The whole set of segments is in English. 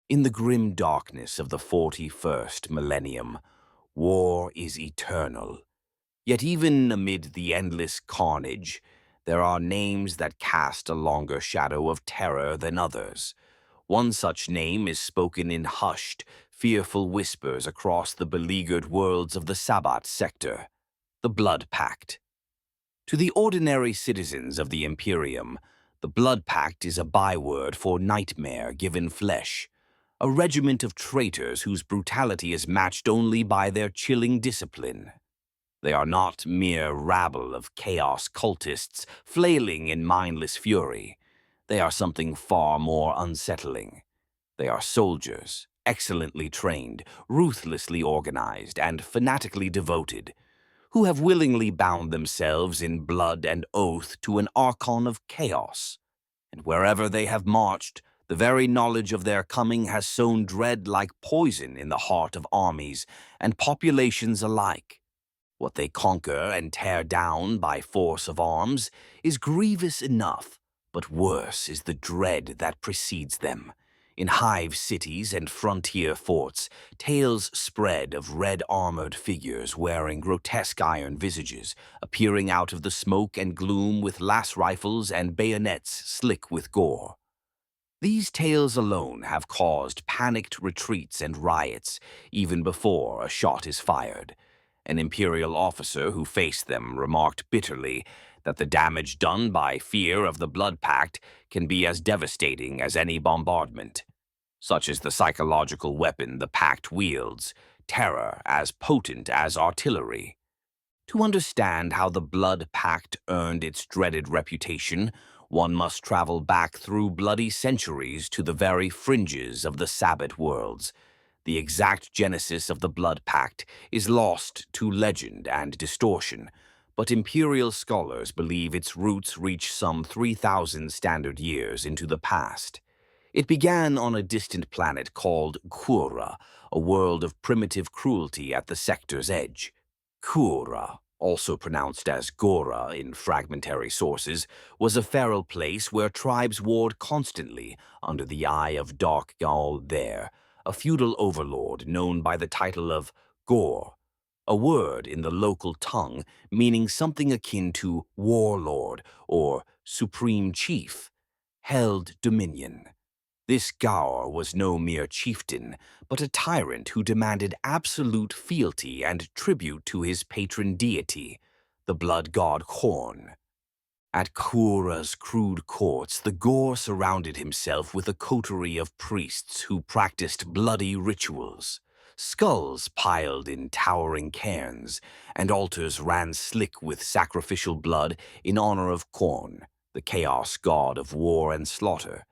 In the grim darkness of the 41st millennium, war is eternal. Yet even amid the endless carnage, there are names that cast a longer shadow of terror than others. One such name is spoken in hushed, fearful whispers across the beleaguered worlds of the Sabbat sector, the Blood Pact. To the ordinary citizens of the Imperium, the Blood Pact is a byword for nightmare given flesh, a regiment of traitors whose brutality is matched only by their chilling discipline. They are not mere rabble of chaos cultists flailing in mindless fury. They are something far more unsettling. They are soldiers, excellently trained, ruthlessly organized, and fanatically devoted, who have willingly bound themselves in blood and oath to an archon of chaos. And wherever they have marched, the very knowledge of their coming has sown dread like poison in the heart of armies and populations alike. What they conquer and tear down by force of arms is grievous enough, but worse is the dread that precedes them. In hive cities and frontier forts, tales spread of red-armored figures wearing grotesque iron visages, appearing out of the smoke and gloom with las rifles and bayonets slick with gore. These tales alone have caused panicked retreats and riots even before a shot is fired. An Imperial officer who faced them remarked bitterly that the damage done by fear of the Blood Pact can be as devastating as any bombardment. Such is the psychological weapon the Pact wields, terror as potent as artillery. To understand how the Blood Pact earned its dreaded reputation, one must travel back through bloody centuries to the very fringes of the Sabbat worlds. The exact genesis of the Blood Pact is lost to legend and distortion, but Imperial scholars believe its roots reach some 3,000 standard years into the past. It began on a distant planet called Kura, a world of primitive cruelty at the sector's edge. Kura, also pronounced as Gora in fragmentary sources, was a feral place where tribes warred constantly under the eye of Dark Gaur there, a feudal overlord known by the title of Gaur, a word in the local tongue meaning something akin to warlord or supreme chief, held dominion. This Gaur was no mere chieftain, but a tyrant who demanded absolute fealty and tribute to his patron deity, the blood god Khorne. At Kura's crude courts, the Gaur surrounded himself with a coterie of priests who practiced bloody rituals. Skulls piled in towering cairns, and altars ran slick with sacrificial blood in honor of Khorne, the chaos god of war and slaughter.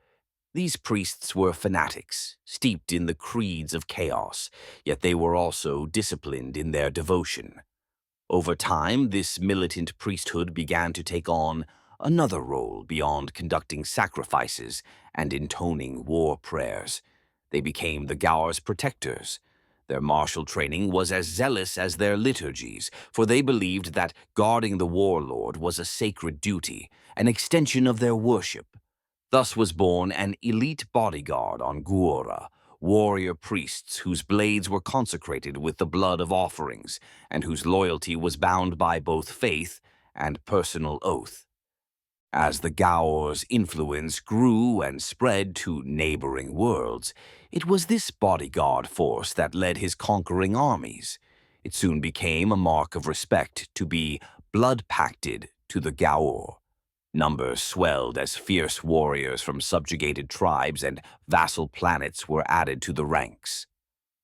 These priests were fanatics, steeped in the creeds of chaos, yet they were also disciplined in their devotion. Over time, this militant priesthood began to take on another role beyond conducting sacrifices and intoning war prayers. They became the Gaur's protectors. Their martial training was as zealous as their liturgies, for they believed that guarding the warlord was a sacred duty, an extension of their worship. Thus was born an elite bodyguard on Gaura, warrior priests whose blades were consecrated with the blood of offerings, and whose loyalty was bound by both faith and personal oath. As the Gaur's influence grew and spread to neighboring worlds, it was this bodyguard force that led his conquering armies. It soon became a mark of respect to be blood-pacted to the Gaur. Numbers swelled as fierce warriors from subjugated tribes and vassal planets were added to the ranks.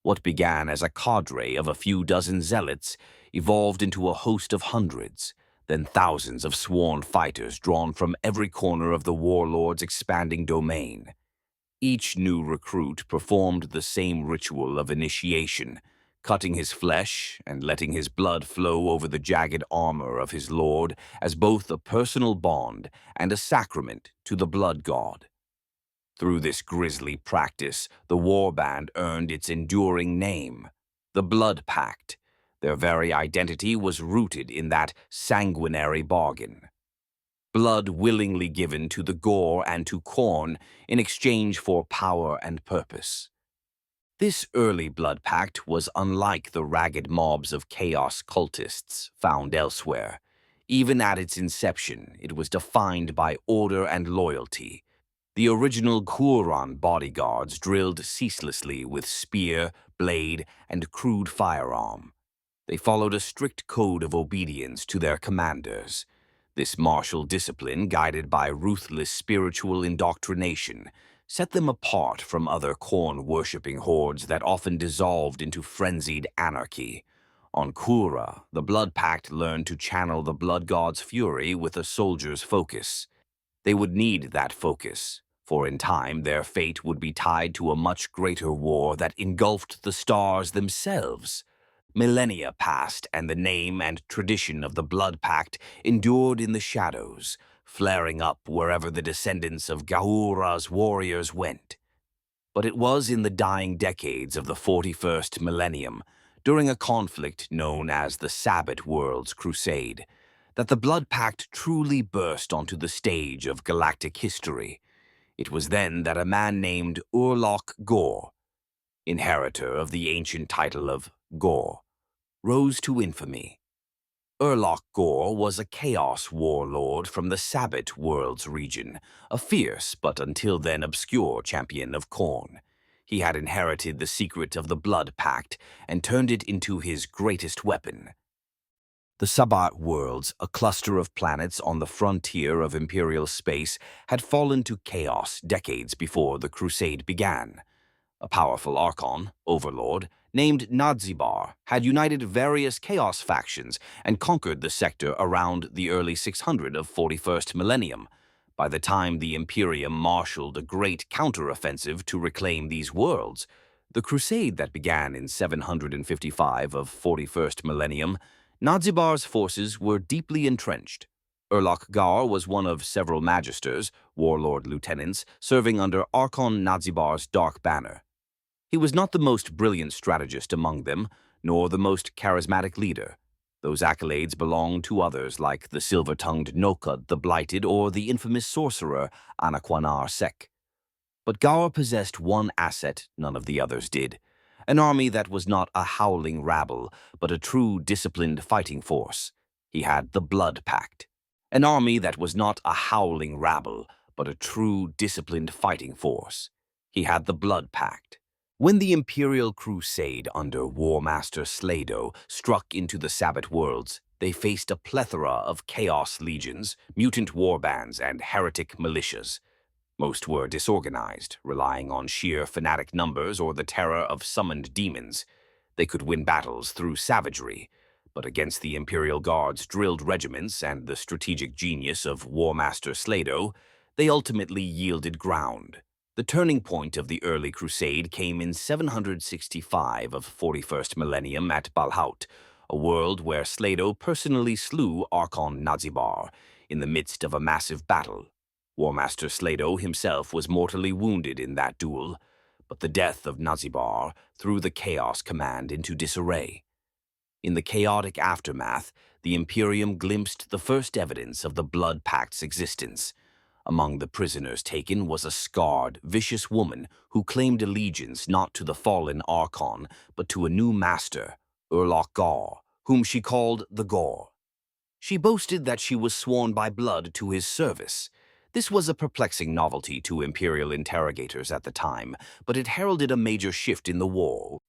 What began as a cadre of a few dozen zealots evolved into a host of hundreds, then thousands of sworn fighters drawn from every corner of the warlord's expanding domain. Each new recruit performed the same ritual of initiation, cutting his flesh and letting his blood flow over the jagged armor of his lord as both a personal bond and a sacrament to the blood god. Through this grisly practice, the warband earned its enduring name, the Blood Pact. Their very identity was rooted in that sanguinary bargain. Blood willingly given to the Gaur and to Khorne in exchange for power and purpose. This early Blood Pact was unlike the ragged mobs of chaos cultists found elsewhere. Even at its inception, it was defined by order and loyalty. The original Khorne bodyguards drilled ceaselessly with spear, blade, and crude firearm. They followed a strict code of obedience to their commanders. This martial discipline, guided by ruthless spiritual indoctrination, set them apart from other corn-worshipping hordes that often dissolved into frenzied anarchy. On Kura, the Blood Pact learned to channel the Blood God's fury with a soldier's focus. They would need that focus, for in time their fate would be tied to a much greater war that engulfed the stars themselves. Millennia passed, and the name and tradition of the Blood Pact endured in the shadows, flaring up wherever the descendants of Gaura's warriors went. But it was in the dying decades of the 41st millennium, during a conflict known as the Sabbat World's Crusade, that the Blood Pact truly burst onto the stage of galactic history. It was then that a man named Urlock Gaur, inheritor of the ancient title of Gaur, rose to infamy. Urlock Gaur was a chaos warlord from the Sabbat World's region, a fierce but until then obscure champion of Khorne. He had inherited the secret of the Blood Pact and turned it into his greatest weapon. The Sabbat worlds, a cluster of planets on the frontier of Imperial space, had fallen to chaos decades before the Crusade began. A powerful Archon, overlord, named Nadzibar, had united various chaos factions and conquered the sector around the early 600 of 41st millennium. By the time the Imperium marshaled a great counteroffensive to reclaim these worlds, the crusade that began in 755 of 41st millennium, Nadzibar's forces were deeply entrenched. Urlock Gaur was one of several magisters, warlord lieutenants, serving under Archon Nadzibar's dark banner. He was not the most brilliant strategist among them, nor the most charismatic leader. Those accolades belonged to others like the silver-tongued Nokad the Blighted or the infamous sorcerer Anakwanar Sek. But Gaur possessed one asset none of the others did, an army that was not a howling rabble, but a true disciplined fighting force. He had the Blood Pact. An army that was not a howling rabble, but a true disciplined fighting force. He had the Blood Pact. When the Imperial Crusade under Warmaster Slado struck into the Sabbat worlds, they faced a plethora of chaos legions, mutant warbands, and heretic militias. Most were disorganized, relying on sheer fanatic numbers or the terror of summoned demons. They could win battles through savagery, but against the Imperial Guard's drilled regiments and the strategic genius of Warmaster Slado, they ultimately yielded ground. The turning point of the early crusade came in 765 of 41st millennium at Balhaut, a world where Slado personally slew Archon Nadzibar in the midst of a massive battle. Warmaster Slado himself was mortally wounded in that duel, but the death of Nadzibar threw the Chaos Command into disarray. In the chaotic aftermath, the Imperium glimpsed the first evidence of the Blood Pact's existence. Among the prisoners taken was a scarred, vicious woman who claimed allegiance not to the fallen Archon, but to a new master, Urlock Gaur, whom she called the Gaur. She boasted that she was sworn by blood to his service. This was a perplexing novelty to Imperial interrogators at the time, but it heralded a major shift in the war.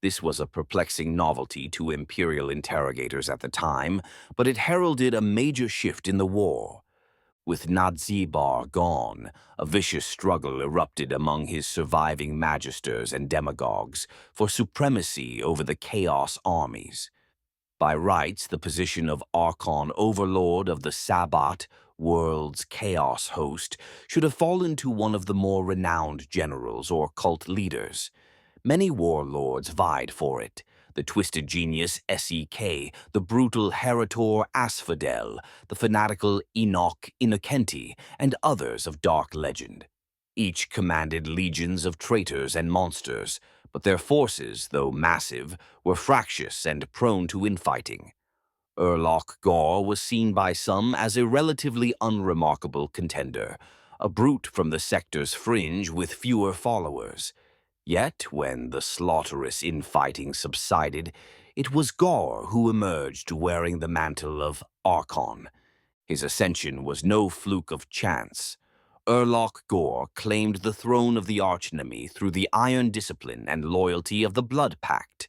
With Nadzibar gone, a vicious struggle erupted among his surviving magisters and demagogues for supremacy over the Chaos armies. By rights, the position of Archon Overlord of the Sabbat, world's chaos host, should have fallen to one of the more renowned generals or cult leaders. Many warlords vied for it. The twisted genius Sek, the brutal Herator Asphodel, the fanatical Enoch Innocenti, and others of dark legend. Each commanded legions of traitors and monsters, but their forces, though massive, were fractious and prone to infighting. Urlock Gaur was seen by some as a relatively unremarkable contender, a brute from the sector's fringe with fewer followers. Yet, when the slaughterous infighting subsided, it was Gaur who emerged wearing the mantle of Archon. His ascension was no fluke of chance. Urlock Gaur claimed the throne of the archenemy through the iron discipline and loyalty of the Blood Pact,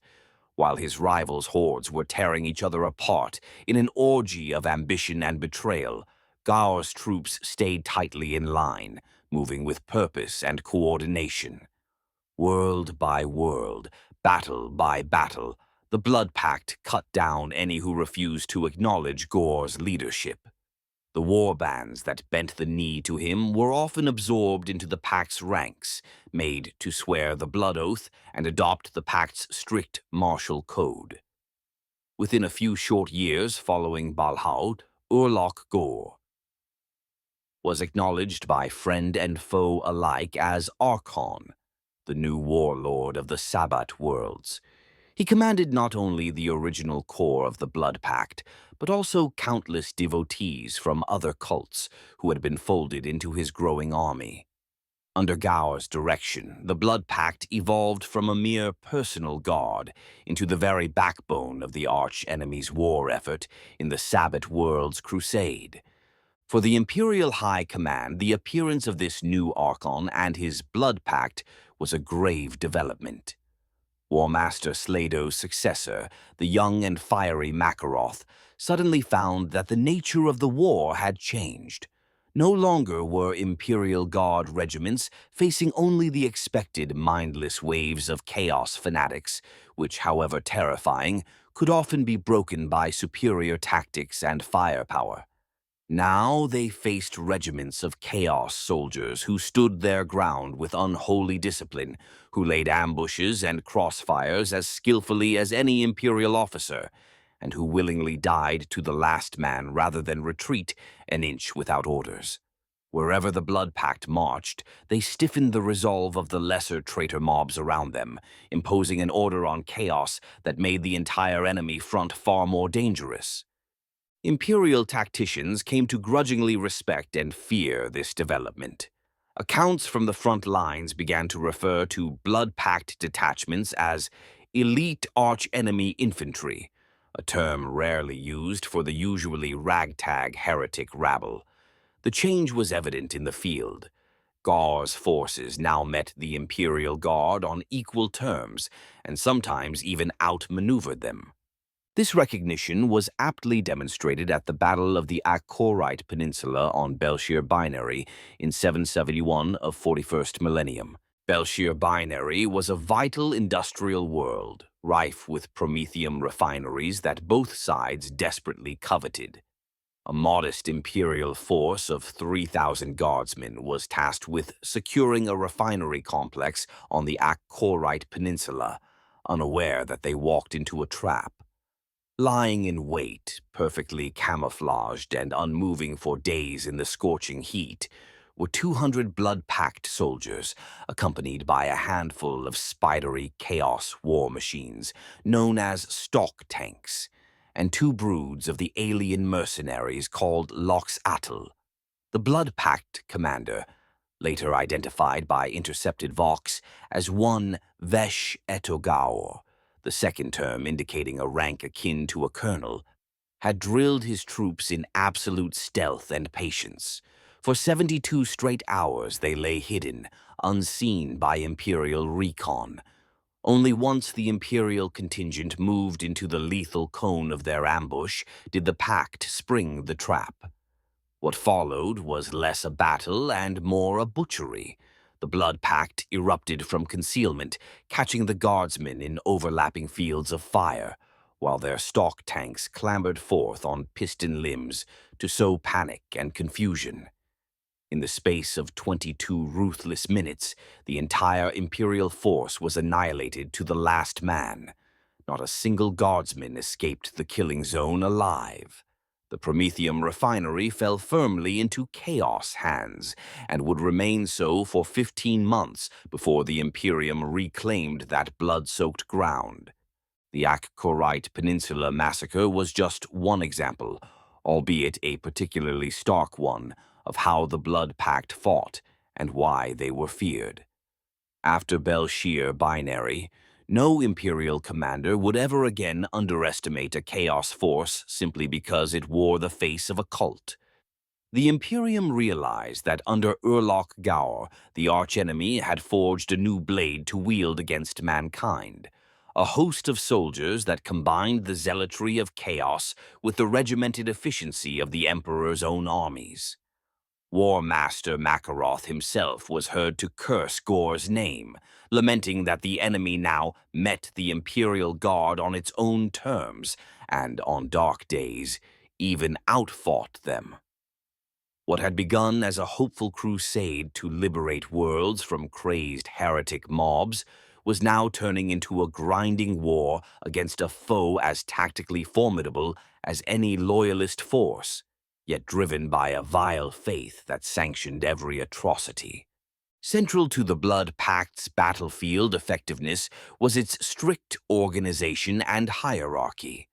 while his rivals' hordes were tearing each other apart in an orgy of ambition and betrayal. Gaur's troops stayed tightly in line, moving with purpose and coordination. World by world, battle by battle, the Blood Pact cut down any who refused to acknowledge Gaur's leadership. The warbands that bent the knee to him were often absorbed into the Pact's ranks, made to swear the blood oath and adopt the Pact's strict martial code. Within a few short years following Balhaud, Urlock Gaur was acknowledged by friend and foe alike as Archon, the new warlord of the Sabbat worlds. He commanded not only the original core of the Blood Pact, but also countless devotees from other cults who had been folded into his growing army. Under Gaur's direction, the Blood Pact evolved from a mere personal guard into the very backbone of the arch-enemy's war effort in the Sabbat world's crusade. For the Imperial High Command, the appearance of this new Archon and his Blood Pact was a grave development. War Master Slado's successor, the young and fiery Makaroth, suddenly found that the nature of the war had changed. No longer were Imperial Guard regiments facing only the expected mindless waves of chaos fanatics, which, however terrifying, could often be broken by superior tactics and firepower. Now they faced regiments of chaos soldiers who stood their ground with unholy discipline, who laid ambushes and crossfires as skillfully as any Imperial officer, and who willingly died to the last man rather than retreat an inch without orders. Wherever the Blood Pact marched, they stiffened the resolve of the lesser traitor mobs around them, imposing an order on chaos that made the entire enemy front far more dangerous. Imperial tacticians came to grudgingly respect and fear this development. Accounts from the front lines began to refer to Blood Pact detachments as elite arch-enemy infantry, a term rarely used for the usually ragtag heretic rabble. The change was evident in the field. Gaur's forces now met the Imperial Guard on equal terms, and sometimes even outmaneuvered them. This recognition was aptly demonstrated at the Battle of the Akhorite Peninsula on Belshir Binary in 771 of 41st Millennium. Belshir Binary was a vital industrial world, rife with promethium refineries that both sides desperately coveted. A modest Imperial force of 3,000 guardsmen was tasked with securing a refinery complex on the Akhorite Peninsula, unaware that they walked into a trap. Lying in wait, perfectly camouflaged and unmoving for days in the scorching heat, were 200 Blood Pact soldiers, accompanied by a handful of spidery chaos war machines known as stock tanks, and two broods of the alien mercenaries called Lox Atl. The Blood Pact commander, later identified by intercepted Vox as one Vesh Etogaur, the second term indicating a rank akin to a colonel, had drilled his troops in absolute stealth and patience. For 72 straight hours they lay hidden, unseen by Imperial recon. Only once the Imperial contingent moved into the lethal cone of their ambush did the Pact spring the trap. What followed was less a battle and more a butchery. The Blood Pact erupted from concealment, catching the guardsmen in overlapping fields of fire, while their stock tanks clambered forth on piston limbs to sow panic and confusion. In the space of 22 ruthless minutes, the entire Imperial force was annihilated to the last man. Not a single guardsman escaped the killing zone alive. The Promethium refinery fell firmly into chaos hands and would remain so for 15 months before the Imperium reclaimed that blood-soaked ground. The Akhorite Peninsula massacre was just one example, albeit a particularly stark one, of how the Blood Pact fought and why they were feared. After Belshir Binary, no Imperial commander would ever again underestimate a Chaos force simply because it wore the face of a cult. The Imperium realized that under Urlock Gaur, the archenemy had forged a new blade to wield against mankind, a host of soldiers that combined the zealotry of chaos with the regimented efficiency of the Emperor's own armies. War Master Makaroth himself was heard to curse Gaur's name, lamenting that the enemy now met the Imperial Guard on its own terms, and on dark days, even outfought them. What had begun as a hopeful crusade to liberate worlds from crazed heretic mobs was now turning into a grinding war against a foe as tactically formidable as any loyalist force, yet driven by a vile faith that sanctioned every atrocity. Central to the Blood Pact's battlefield effectiveness was its strict organization and hierarchy.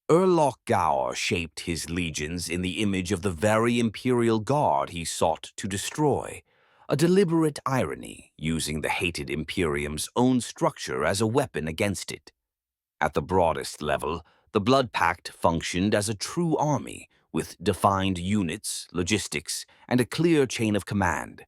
Urlock Gaur shaped his legions in the image of the very Imperial Guard he sought to destroy, a deliberate irony using the hated Imperium's own structure as a weapon against it. At the broadest level, the Blood Pact functioned as a true army, with defined units, logistics, and a clear chain of command.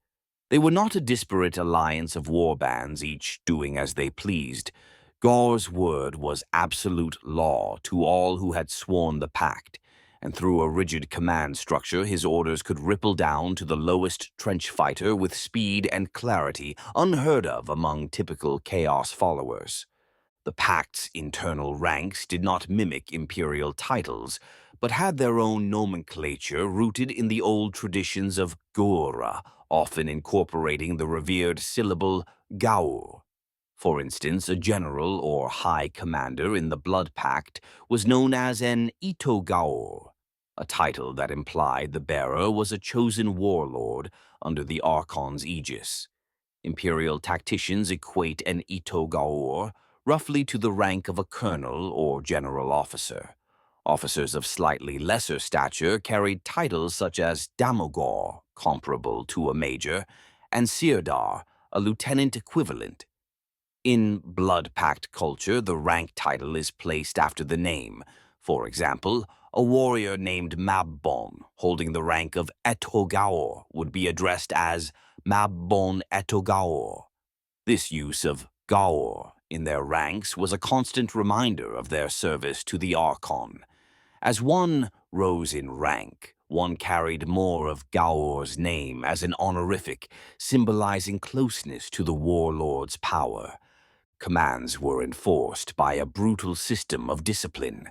They were not a disparate alliance of warbands, each doing as they pleased. Gaur's word was absolute law to all who had sworn the pact, and through a rigid command structure his orders could ripple down to the lowest trench fighter with speed and clarity unheard of among typical Chaos followers. The Pact's internal ranks did not mimic Imperial titles, but had their own nomenclature rooted in the old traditions of Kura, often incorporating the revered syllable Gaur. For instance, a general or high commander in the Blood Pact was known as an Ito Gaur, a title that implied the bearer was a chosen warlord under the Archon's aegis. Imperial tacticians equate an Ito Gaur roughly to the rank of a colonel or general officer. Officers of slightly lesser stature carried titles such as Damogor, comparable to a major, and Sirdar, a lieutenant equivalent. In Blood Pact culture, the rank title is placed after the name. For example, a warrior named Mabbon, holding the rank of Etogaur, would be addressed as Mabbon Etogaur. This use of Gaur in their ranks was a constant reminder of their service to the Archon. As one rose in rank, one carried more of Gaur's name as an honorific, symbolizing closeness to the warlord's power. Commands were enforced by a brutal system of discipline.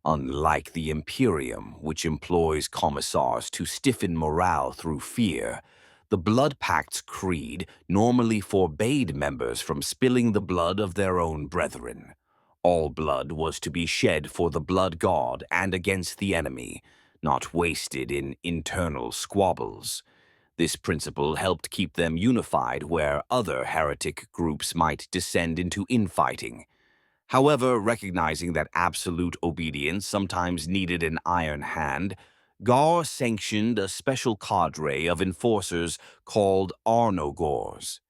Unlike the Imperium, which employs commissars to stiffen morale through fear, the Blood Pact's creed normally forbade members from spilling the blood of their own brethren. All blood was to be shed for the blood god and against the enemy, not wasted in internal squabbles. This principle helped keep them unified where other heretic groups might descend into infighting. However, recognizing that absolute obedience sometimes needed an iron hand, Gaur sanctioned a special cadre of enforcers called Arnogors.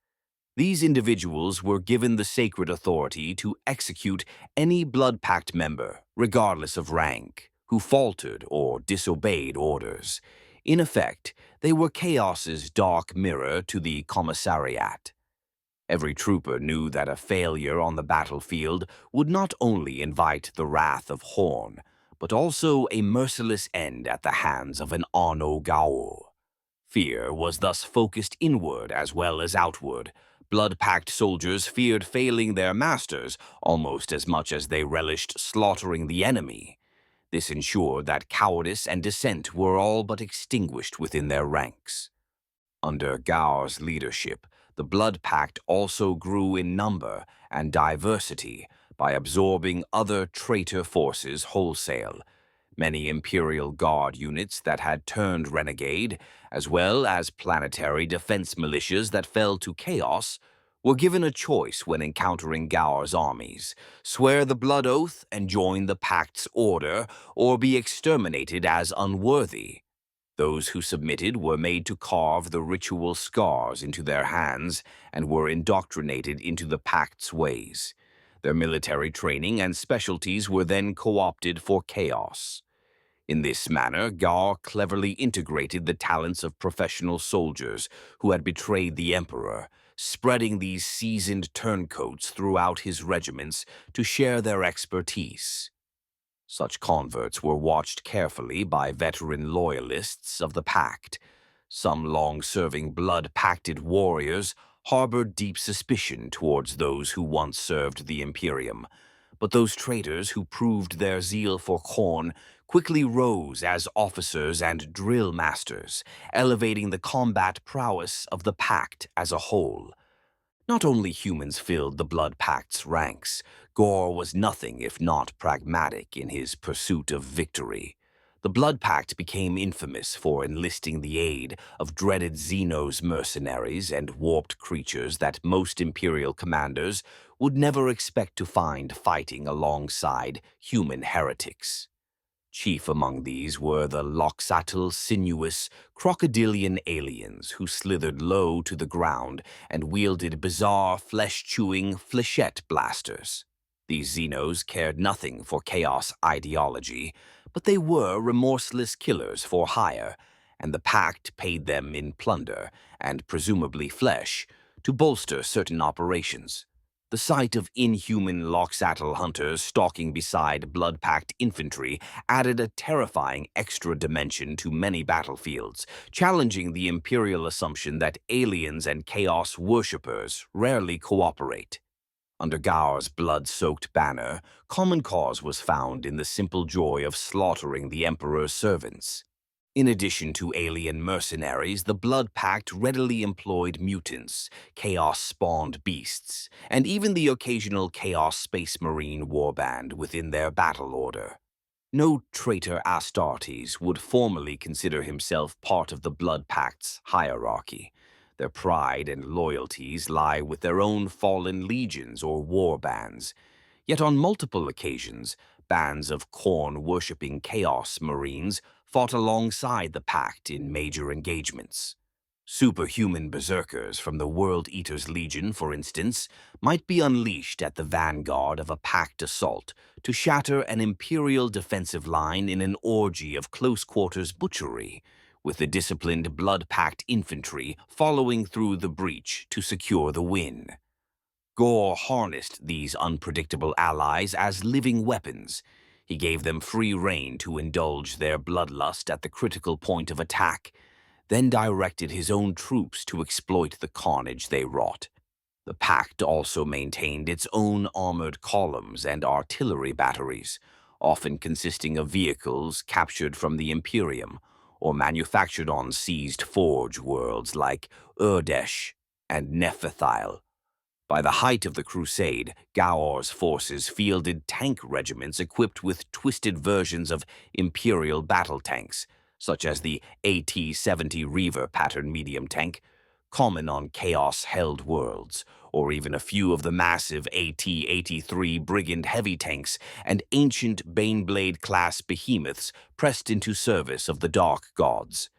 These individuals were given the sacred authority to execute any Blood Pact member, regardless of rank, who faltered or disobeyed orders. In effect, they were Chaos's dark mirror to the Commissariat. Every trooper knew that a failure on the battlefield would not only invite the wrath of Khorne, but also a merciless end at the hands of an Arno Gaur. Fear was thus focused inward as well as outward. Blood Pact soldiers feared failing their masters almost as much as they relished slaughtering the enemy. This ensured that cowardice and dissent were all but extinguished within their ranks. Under Gaur's leadership, the Blood Pact also grew in number and diversity by absorbing other traitor forces wholesale. Many Imperial Guard units that had turned renegade, as well as planetary defense militias that fell to chaos, were given a choice when encountering Gaur's armies: swear the blood oath and join the Pact's order, or be exterminated as unworthy. Those who submitted were made to carve the ritual scars into their hands and were indoctrinated into the Pact's ways. Their military training and specialties were then co-opted for chaos. In this manner, Gaur cleverly integrated the talents of professional soldiers who had betrayed the Emperor, spreading these seasoned turncoats throughout his regiments to share their expertise. Such converts were watched carefully by veteran loyalists of the Pact. Some long-serving blood-pacted warriors harbored deep suspicion towards those who once served the Imperium, but those traitors who proved their zeal for Khorne quickly rose as officers and drill masters, elevating the combat prowess of the Pact as a whole. Not only humans filled the Blood Pact's ranks, Gaur was nothing if not pragmatic in his pursuit of victory. The Blood Pact became infamous for enlisting the aid of dreaded Xenos mercenaries and warped creatures that most Imperial commanders would never expect to find fighting alongside human heretics. Chief among these were the loxatl, sinuous, crocodilian aliens who slithered low to the ground and wielded bizarre, flesh-chewing flechette blasters. These Xenos cared nothing for chaos ideology, but they were remorseless killers for hire, and the Pact paid them in plunder, and presumably flesh, to bolster certain operations. The sight of inhuman loxatl hunters stalking beside Blood Pact infantry added a terrifying extra dimension to many battlefields, challenging the Imperial assumption that aliens and chaos worshippers rarely cooperate. Under Gaur's blood-soaked banner, common cause was found in the simple joy of slaughtering the Emperor's servants. In addition to alien mercenaries, the Blood Pact readily employed mutants, chaos-spawned beasts, and even the occasional Chaos Space Marine warband within their battle order. No traitor Astartes would formally consider himself part of the Blood Pact's hierarchy. Their pride and loyalties lie with their own fallen legions or warbands. Yet on multiple occasions, bands of Khorne-worshipping Chaos Marines fought alongside the Pact in major engagements. Superhuman berserkers from the World Eater's Legion, for instance, might be unleashed at the vanguard of a Pact assault to shatter an Imperial defensive line in an orgy of close-quarters butchery, with the disciplined Blood Pact infantry following through the breach to secure the win. Gaur harnessed these unpredictable allies as living weapons. He gave them free rein to indulge their bloodlust at the critical point of attack, then directed his own troops to exploit the carnage they wrought. The Pact also maintained its own armored columns and artillery batteries, often consisting of vehicles captured from the Imperium or manufactured on seized forge worlds like Urdesh and Nephthyle. By the height of the Crusade, Gaur's forces fielded tank regiments equipped with twisted versions of Imperial battle tanks, such as the AT-70 Reaver pattern medium tank, common on Chaos-held worlds, or even a few of the massive AT-83 Brigand heavy tanks and ancient Baneblade-class behemoths pressed into service of the Dark Gods.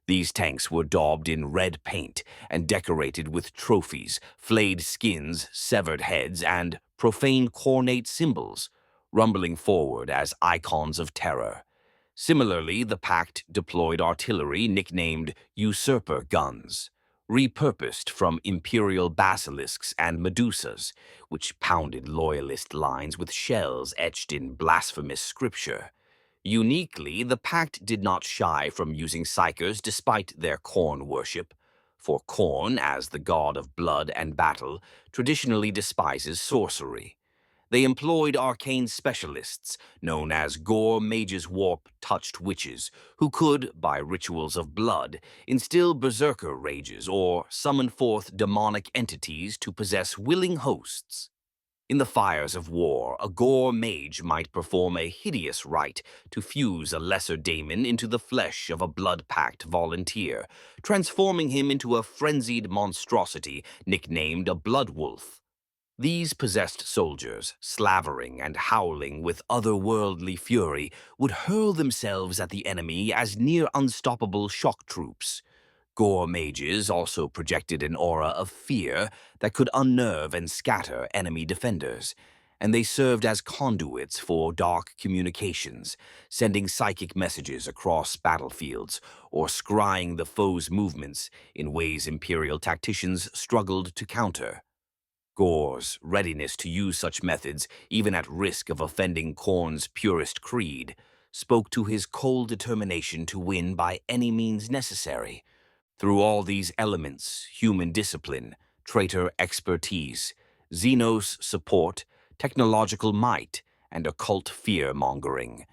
These tanks were daubed in red paint and decorated with trophies, flayed skins, severed heads, and profane Khornate symbols, rumbling forward as icons of terror. Similarly, the Pact deployed artillery nicknamed usurper guns, repurposed from Imperial basilisks and medusas, which pounded loyalist lines with shells etched in blasphemous scripture. Uniquely, the Pact did not shy from using psychers despite their Khorne worship, for Khorne, as the god of blood and battle, traditionally despises sorcery. They employed arcane specialists, known as Gaur Mage's Warp-touched witches, who could, by rituals of blood, instill berserker rages or summon forth demonic entities to possess willing hosts. In the fires of war, a Gaur mage might perform a hideous rite to fuse a lesser daemon into the flesh of a Blood Pact volunteer, transforming him into a frenzied monstrosity nicknamed a blood wolf. These possessed soldiers, slavering and howling with otherworldly fury, would hurl themselves at the enemy as near unstoppable shock troops. Gaur mages also projected an aura of fear that could unnerve and scatter enemy defenders, and they served as conduits for dark communications, sending psychic messages across battlefields or scrying the foe's movements in ways Imperial tacticians struggled to counter. Gaur's readiness to use such methods, even at risk of offending Khorne's purest creed, spoke to his cold determination to win by any means necessary. Through all these elements, human discipline, traitor expertise, Xenos support, technological might, and occult fear-mongering,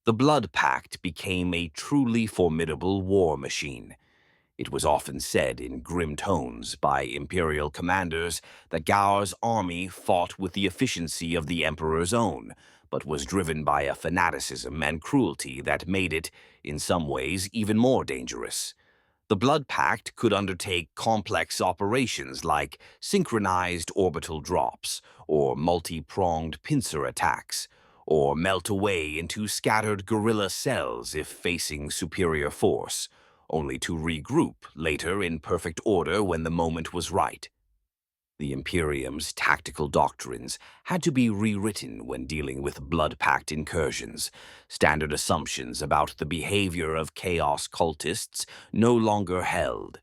the Blood Pact became a truly formidable war machine. It was often said in grim tones by Imperial commanders that Gaur's army fought with the efficiency of the Emperor's own, but was driven by a fanaticism and cruelty that made it, in some ways, even more dangerous. The Blood Pact could undertake complex operations like synchronized orbital drops or multi-pronged pincer attacks, or melt away into scattered guerrilla cells if facing superior force, only to regroup later in perfect order when the moment was right. The Imperium's tactical doctrines had to be rewritten when dealing with Blood Pact incursions. Standard assumptions about the behavior of Chaos cultists no longer held.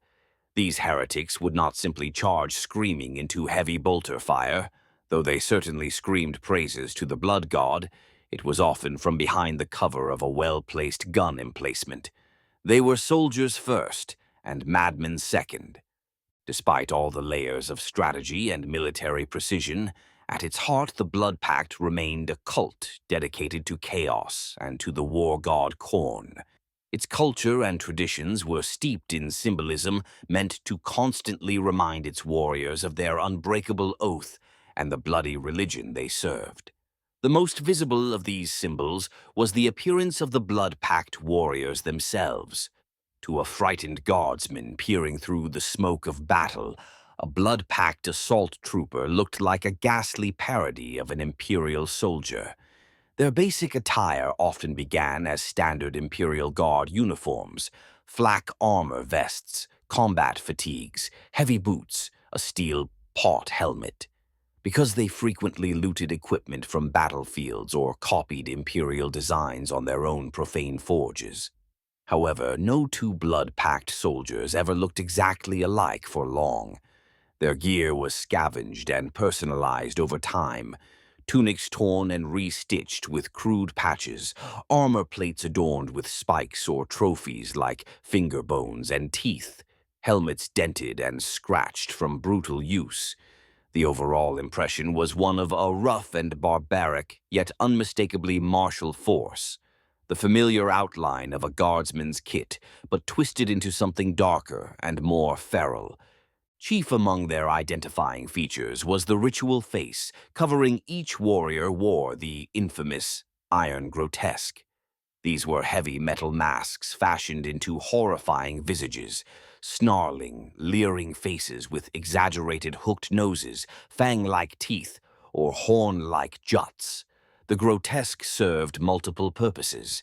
These heretics would not simply charge screaming into heavy bolter fire. Though they certainly screamed praises to the Blood God, it was often from behind the cover of a well-placed gun emplacement. They were soldiers first, and madmen second. Despite all the layers of strategy and military precision, at its heart the Blood Pact remained a cult dedicated to chaos and to the war god Khorne. Its culture and traditions were steeped in symbolism meant to constantly remind its warriors of their unbreakable oath and the bloody religion they served. The most visible of these symbols was the appearance of the Blood Pact warriors themselves. To a frightened guardsman peering through the smoke of battle, a blood-packed assault trooper looked like a ghastly parody of an Imperial soldier. Their basic attire often began as standard Imperial Guard uniforms: flak armor vests, combat fatigues, heavy boots, a steel pot helmet. Because they frequently looted equipment from battlefields or copied Imperial designs on their own profane forges. However, no two blood-packed soldiers ever looked exactly alike for long. Their gear was scavenged and personalized over time, tunics torn and re-stitched with crude patches, armor plates adorned with spikes or trophies like finger bones and teeth, helmets dented and scratched from brutal use. The overall impression was one of a rough and barbaric, yet unmistakably martial force. The familiar outline of a guardsman's kit, but twisted into something darker and more feral. Chief among their identifying features was the ritual face, covering each warrior wore the infamous iron grotesque. These were heavy metal masks fashioned into horrifying visages, snarling, leering faces with exaggerated hooked noses, fang-like teeth, or horn-like juts. The grotesque served multiple purposes.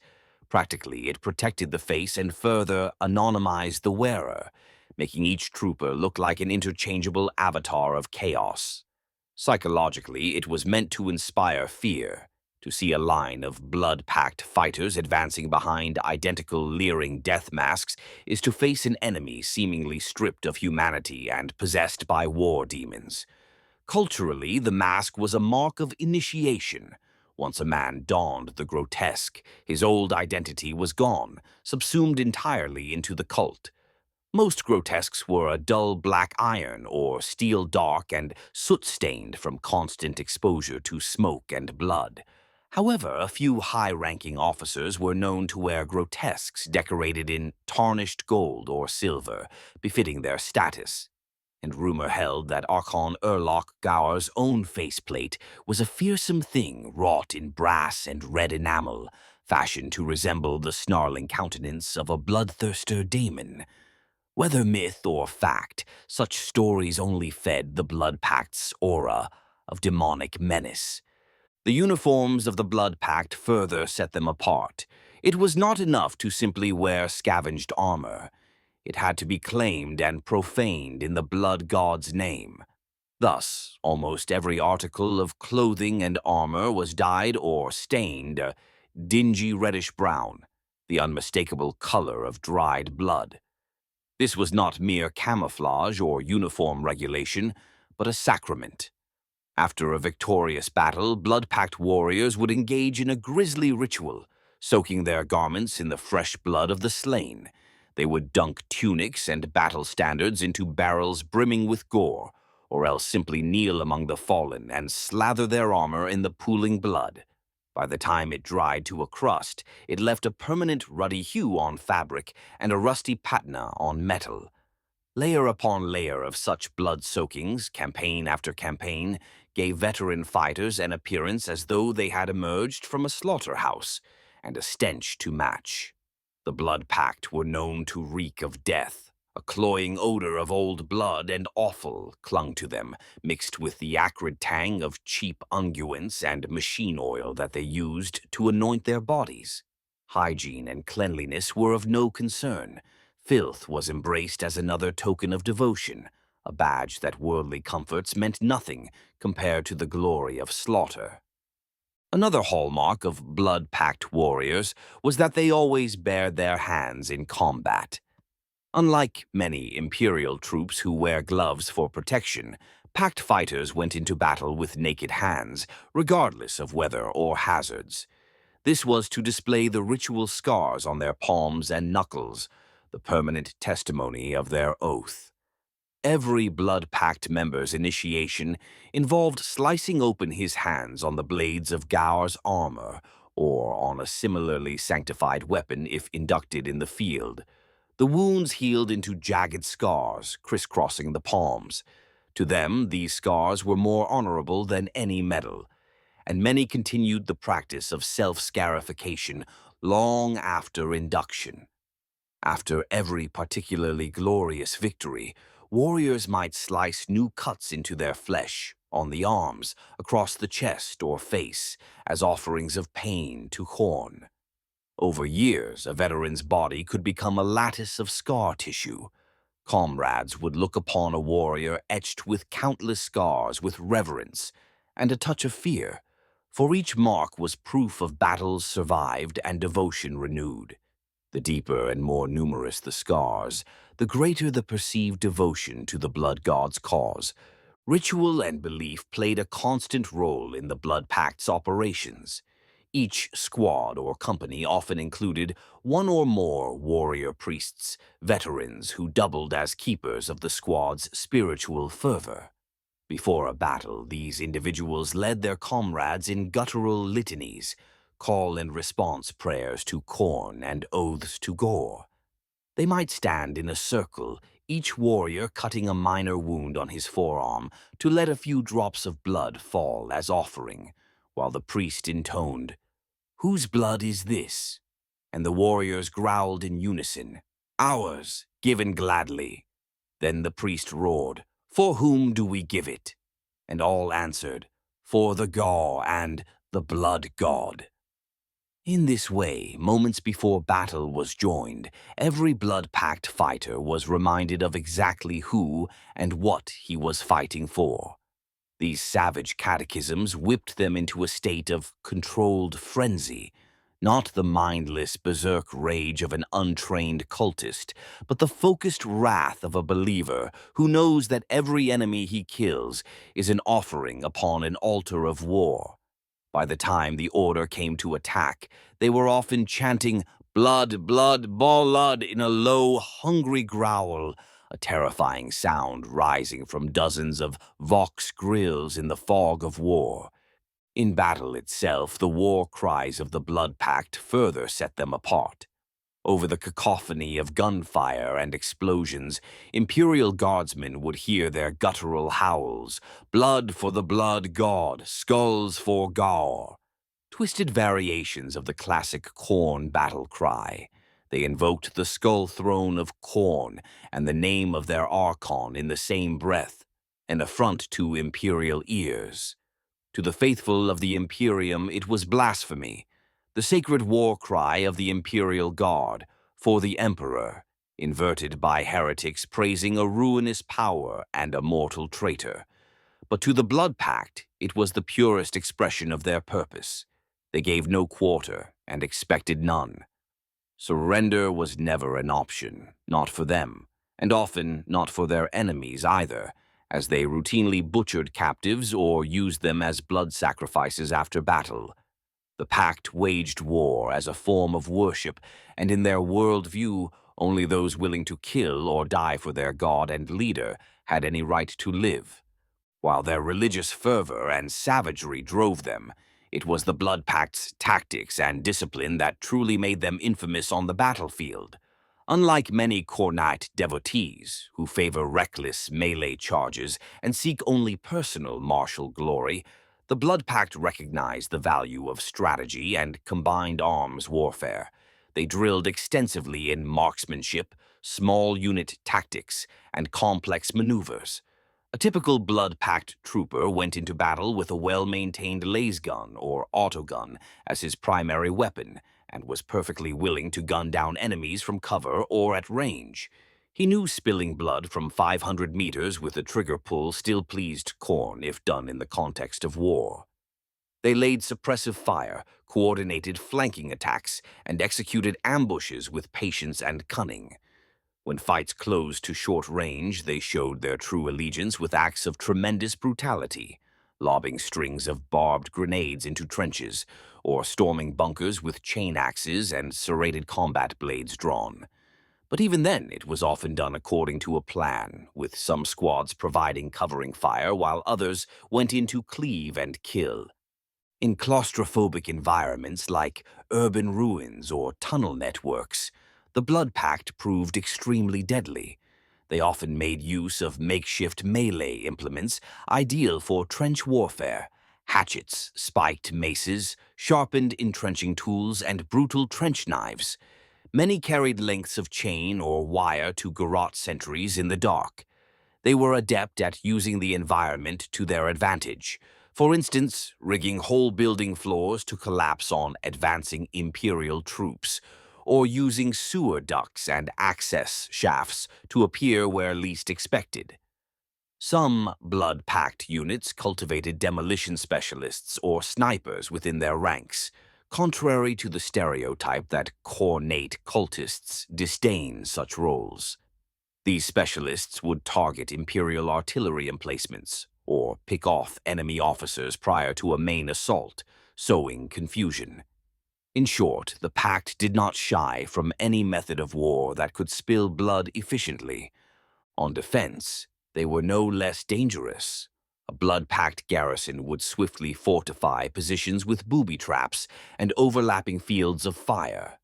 Practically, it protected the face and further anonymized the wearer, making each trooper look like an interchangeable avatar of chaos. Psychologically, it was meant to inspire fear. To see a line of blood-packed fighters advancing behind identical leering death masks is to face an enemy seemingly stripped of humanity and possessed by war demons. Culturally, the mask was a mark of initiation. Once a man donned the grotesque, his old identity was gone, subsumed entirely into the cult. Most grotesques were a dull black iron or steel dark and soot-stained from constant exposure to smoke and blood. However, a few high-ranking officers were known to wear grotesques decorated in tarnished gold or silver, befitting their status. And rumor held that Archon Urlock Gaur's own faceplate was a fearsome thing wrought in brass and red enamel, fashioned to resemble the snarling countenance of a bloodthirster daemon. Whether myth or fact, such stories only fed the Blood Pact's aura, of demonic menace. The uniforms of the Blood Pact further set them apart. It was not enough to simply wear scavenged armor. It had to be claimed and profaned in the blood god's name. Thus, almost every article of clothing and armor was dyed or stained a dingy reddish-brown, the unmistakable color of dried blood. This was not mere camouflage or uniform regulation, but a sacrament. After a victorious battle, Blood Pact warriors would engage in a grisly ritual, soaking their garments in the fresh blood of the slain. They would dunk tunics and battle standards into barrels brimming with gore, or else simply kneel among the fallen and slather their armor in the pooling blood. By the time it dried to a crust, it left a permanent ruddy hue on fabric and a rusty patina on metal. Layer upon layer of such blood soakings, campaign after campaign, gave veteran fighters an appearance as though they had emerged from a slaughterhouse, and a stench to match. The Blood Pact were known to reek of death. A cloying odor of old blood and offal clung to them, mixed with the acrid tang of cheap unguents and machine oil that they used to anoint their bodies. Hygiene and cleanliness were of no concern. Filth was embraced as another token of devotion, a badge that worldly comforts meant nothing compared to the glory of slaughter. Another hallmark of Blood Pact warriors was that they always bared their hands in combat. Unlike many Imperial troops who wear gloves for protection, Pact fighters went into battle with naked hands, regardless of weather or hazards. This was to display the ritual scars on their palms and knuckles, the permanent testimony of their oath. Every Blood Pact member's initiation involved slicing open his hands on the blades of Gaur's armor, or on a similarly sanctified weapon if inducted in the field. The wounds healed into jagged scars, crisscrossing the palms. To them, these scars were more honorable than any medal, and many continued the practice of self-scarification long after induction. After every particularly glorious victory, warriors might slice new cuts into their flesh, on the arms, across the chest or face, as offerings of pain to Khorne. Over years, a veteran's body could become a lattice of scar tissue. Comrades would look upon a warrior etched with countless scars with reverence and a touch of fear, for each mark was proof of battles survived and devotion renewed. The deeper and more numerous the scars, the greater the perceived devotion to the blood god's cause. Ritual and belief played a constant role in the Blood Pact's operations. Each squad or company often included one or more warrior priests, veterans who doubled as keepers of the squad's spiritual fervor. Before a battle, these individuals led their comrades in guttural litanies, call and response prayers to Khorne and oaths to Gaur. They might stand in a circle, each warrior cutting a minor wound on his forearm to let a few drops of blood fall as offering, while the priest intoned, "Whose blood is this?" And the warriors growled in unison, "Ours, given gladly." Then the priest roared, "For whom do we give it?" And all answered, "For the Gaur and the blood god." In this way, moments before battle was joined, every Blood Pact fighter was reminded of exactly who and what he was fighting for. These savage catechisms whipped them into a state of controlled frenzy, not the mindless berserk rage of an untrained cultist, but the focused wrath of a believer who knows that every enemy he kills is an offering upon an altar of war. By the time the order came to attack, they were often chanting, "Blood, blood, blood," in a low, hungry growl, a terrifying sound rising from dozens of vox grills in the fog of war. In battle itself, the war cries of the Blood Pact further set them apart. Over the cacophony of gunfire and explosions, Imperial guardsmen would hear their guttural howls, "Blood for the blood god, skulls for Gaur." Twisted variations of the classic Khorne battle cry. They invoked the skull throne of Khorne and the name of their Archon in the same breath, an affront to Imperial ears. To the faithful of the Imperium, it was blasphemy, the sacred war cry of the Imperial Guard for the Emperor, inverted by heretics praising a ruinous power and a mortal traitor. But to the Blood Pact, it was the purest expression of their purpose. They gave no quarter and expected none. Surrender was never an option, not for them, and often not for their enemies either, as they routinely butchered captives or used them as blood sacrifices after battle. The Pact waged war as a form of worship, and in their worldview, only those willing to kill or die for their god and leader had any right to live. While their religious fervor and savagery drove them, it was the Blood Pact's tactics and discipline that truly made them infamous on the battlefield. Unlike many Khornite devotees, who favor reckless melee charges and seek only personal martial glory, the Blood Pact recognized the value of strategy and combined arms warfare. They drilled extensively in marksmanship, small unit tactics, and complex maneuvers. A typical Blood Pact trooper went into battle with a well-maintained lasgun or autogun as his primary weapon, and was perfectly willing to gun down enemies from cover or at range. He knew spilling blood from 500 meters with a trigger pull still pleased Khorne if done in the context of war. They laid suppressive fire, coordinated flanking attacks, and executed ambushes with patience and cunning. When fights closed to short range, they showed their true allegiance with acts of tremendous brutality, lobbing strings of barbed grenades into trenches, or storming bunkers with chain axes and serrated combat blades drawn. But even then, it was often done according to a plan, with some squads providing covering fire while others went in to cleave and kill. In claustrophobic environments like urban ruins or tunnel networks, the Blood Pact proved extremely deadly. They often made use of makeshift melee implements ideal for trench warfare: hatchets, spiked maces, sharpened entrenching tools, and brutal trench knives. Many carried lengths of chain or wire to garrote sentries in the dark. They were adept at using the environment to their advantage. For instance, rigging whole building floors to collapse on advancing Imperial troops, or using sewer ducts and access shafts to appear where least expected. Some Blood Pact units cultivated demolition specialists or snipers within their ranks, contrary to the stereotype that Khornate cultists disdain such roles. These specialists would target Imperial artillery emplacements or pick off enemy officers prior to a main assault, sowing confusion. In short, the Pact did not shy from any method of war that could spill blood efficiently. On defense, they were no less dangerous. A Blood Pact garrison would swiftly fortify positions with booby traps and overlapping fields of fire.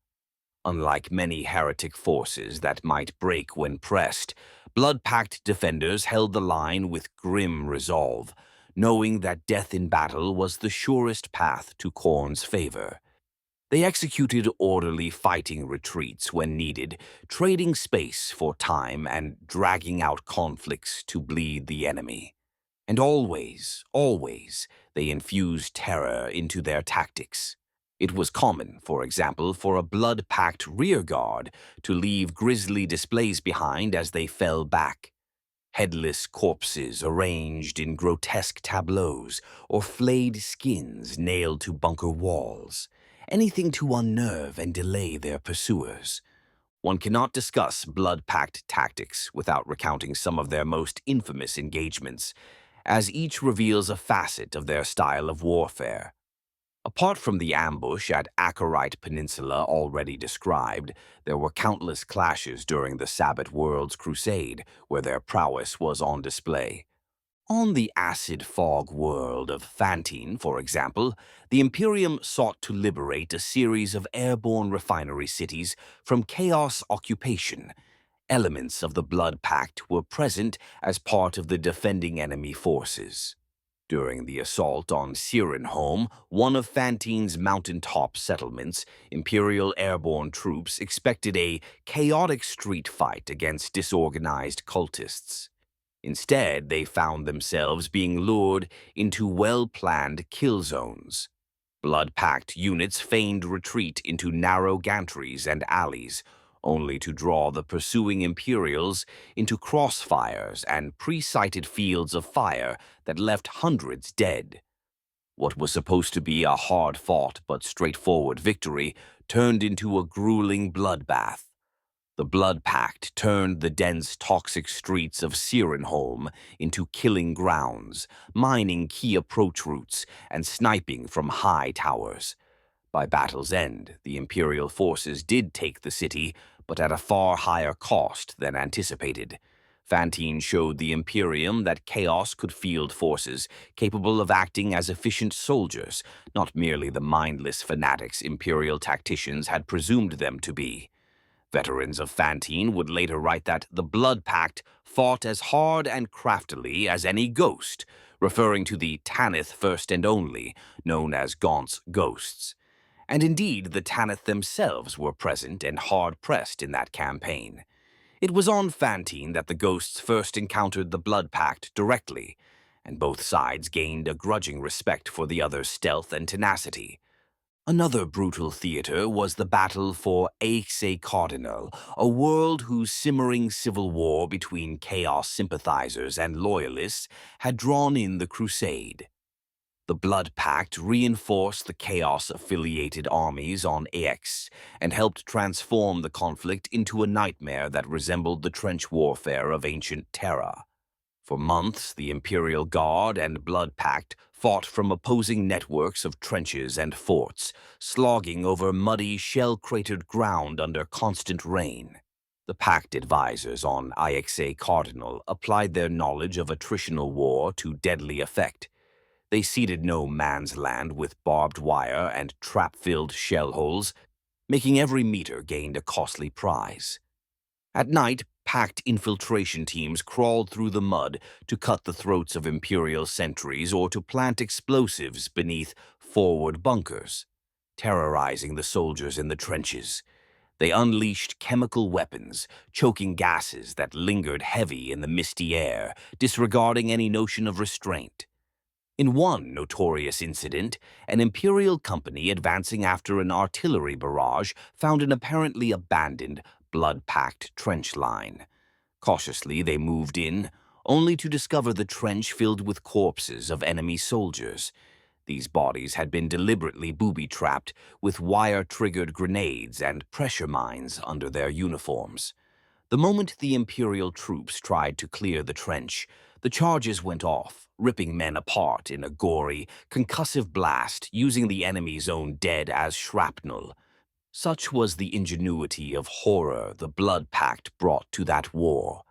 Unlike many heretic forces that might break when pressed, Blood Pact defenders held the line with grim resolve, knowing that death in battle was the surest path to Khorne's favor. They executed orderly fighting retreats when needed, trading space for time and dragging out conflicts to bleed the enemy. And always, they infused terror into their tactics. It was common, for example, for a Blood Pact rearguard to leave grisly displays behind as they fell back. Headless corpses arranged in grotesque tableaus, or flayed skins nailed to bunker walls. Anything to unnerve and delay their pursuers. One cannot discuss Blood Pact tactics without recounting some of their most infamous engagements, as each reveals a facet of their style of warfare. Apart from the ambush at Acherite Peninsula already described, there were countless clashes during the Sabbat Worlds Crusade, where their prowess was on display. On the acid fog world of Fantine, for example, the Imperium sought to liberate a series of airborne refinery cities from chaos occupation. Elements of the Blood Pact were present as part of the defending enemy forces. During the assault on Sirenholm, one of Fantine's mountaintop settlements, Imperial airborne troops expected a chaotic street fight against disorganized cultists. Instead, they found themselves being lured into well-planned kill zones. Blood Pact units feigned retreat into narrow gantries and alleys, only to draw the pursuing Imperials into crossfires and pre-sighted fields of fire that left hundreds dead. What was supposed to be a hard-fought but straightforward victory turned into a grueling bloodbath. The Blood Pact turned the dense, toxic streets of Sirenholm into killing grounds, mining key approach routes and sniping from high towers. By battle's end, the Imperial forces did take the city, but at a far higher cost than anticipated. Fantine showed the Imperium that Chaos could field forces capable of acting as efficient soldiers, not merely the mindless fanatics Imperial tacticians had presumed them to be. Veterans of Fantine would later write that the Blood Pact fought as hard and craftily as any ghost, referring to the Tanith first and only, known as Gaunt's ghosts. And indeed, the Tanith themselves were present and hard-pressed in that campaign. It was on Fantine that the ghosts first encountered the Blood Pact directly, and both sides gained a grudging respect for the other's stealth and tenacity. Another brutal theater was the battle for Aix Cardinal, a world whose simmering civil war between Chaos sympathizers and loyalists had drawn in the Crusade. The Blood Pact reinforced the Chaos-affiliated armies on Aix and helped transform the conflict into a nightmare that resembled the trench warfare of ancient Terra. For months, the Imperial Guard and Blood Pact fought from opposing networks of trenches and forts, slogging over muddy, shell-cratered ground under constant rain. The Pact advisors on Aix Cardinal applied their knowledge of attritional war to deadly effect. They ceded no man's land with barbed wire and trap-filled shell holes, making every meter gained a costly prize. At night, Pact infiltration teams crawled through the mud to cut the throats of Imperial sentries or to plant explosives beneath forward bunkers, terrorizing the soldiers in the trenches. They unleashed chemical weapons, choking gases that lingered heavy in the misty air, disregarding any notion of restraint. In one notorious incident, an Imperial company advancing after an artillery barrage found an apparently abandoned Blood Pact trench line. Cautiously, they moved in, only to discover the trench filled with corpses of enemy soldiers. These bodies had been deliberately booby-trapped with wire-triggered grenades and pressure mines under their uniforms. The moment the Imperial troops tried to clear the trench, the charges went off, ripping men apart in a gory, concussive blast using the enemy's own dead as shrapnel. Such was the ingenuity of horror the Blood Pact brought to that war.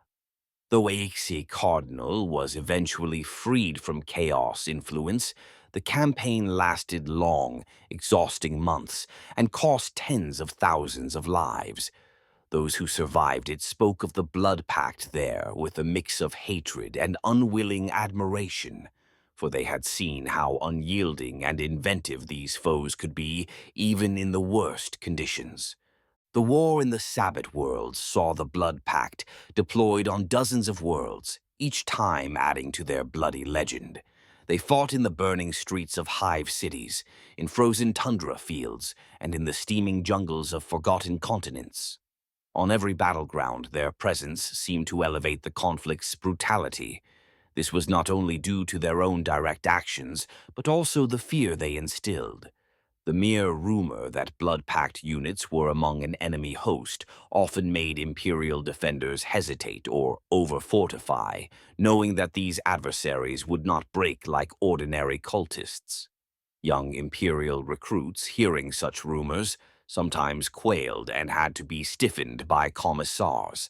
Though Aix Cardinal was eventually freed from Chaos influence, the campaign lasted long, exhausting months, and cost tens of thousands of lives. Those who survived it spoke of the Blood Pact there with a mix of hatred and unwilling admiration, for they had seen how unyielding and inventive these foes could be, even in the worst conditions. The war in the Sabbat worlds saw the Blood Pact deployed on dozens of worlds, each time adding to their bloody legend. They fought in the burning streets of hive cities, in frozen tundra fields, and in the steaming jungles of forgotten continents. On every battleground, their presence seemed to elevate the conflict's brutality. This was not only due to their own direct actions, but also the fear they instilled. The mere rumor that Blood Pact units were among an enemy host often made Imperial defenders hesitate or over-fortify, knowing that these adversaries would not break like ordinary cultists. Young Imperial recruits, hearing such rumors, sometimes quailed and had to be stiffened by commissars.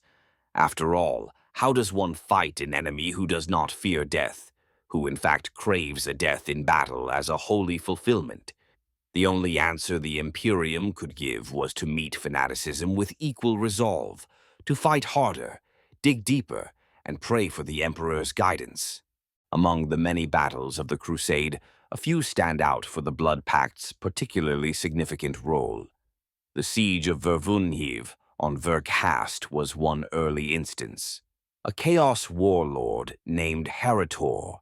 After all, how does one fight an enemy who does not fear death, who in fact craves a death in battle as a holy fulfillment? The only answer the Imperium could give was to meet fanaticism with equal resolve, to fight harder, dig deeper, and pray for the Emperor's guidance. Among the many battles of the Crusade, a few stand out for the Blood Pact's particularly significant role. The siege of Vervunhiv on Verkhast was one early instance. a chaos warlord named Herator,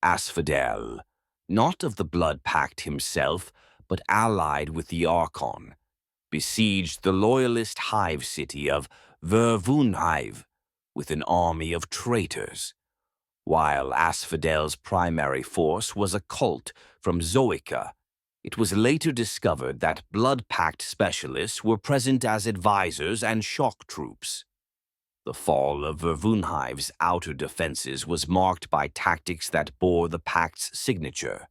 Asphodel, not of the Blood Pact himself, but allied with the Archon, besieged the loyalist hive city of Vervunhive with an army of traitors, while Asphodel's primary force was a cult from Zoica. It was later discovered that Blood Pact specialists were present as advisors and shock troops. The fall of Vervunhive's outer defenses was marked by tactics that bore the Pact's signature: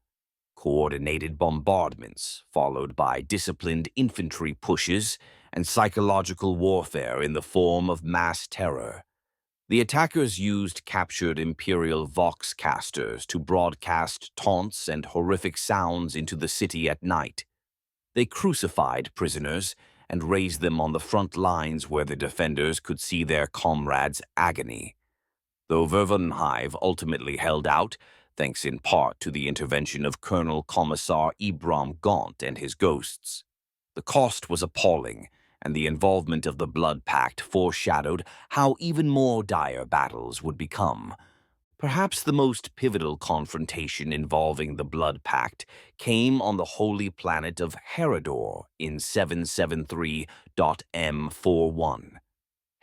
coordinated bombardments, followed by disciplined infantry pushes, and psychological warfare in the form of mass terror. The attackers used captured Imperial voxcasters to broadcast taunts and horrific sounds into the city at night. They crucified prisoners and raised them on the front lines where the defenders could see their comrades' agony. Though Vervunhive ultimately held out, thanks in part to the intervention of Colonel Commissar Ibram Gaunt and his ghosts, the cost was appalling, and the involvement of the Blood Pact foreshadowed how even more dire battles would become. Perhaps the most pivotal confrontation involving the Blood Pact came on the holy planet of Herodor in 773.M41.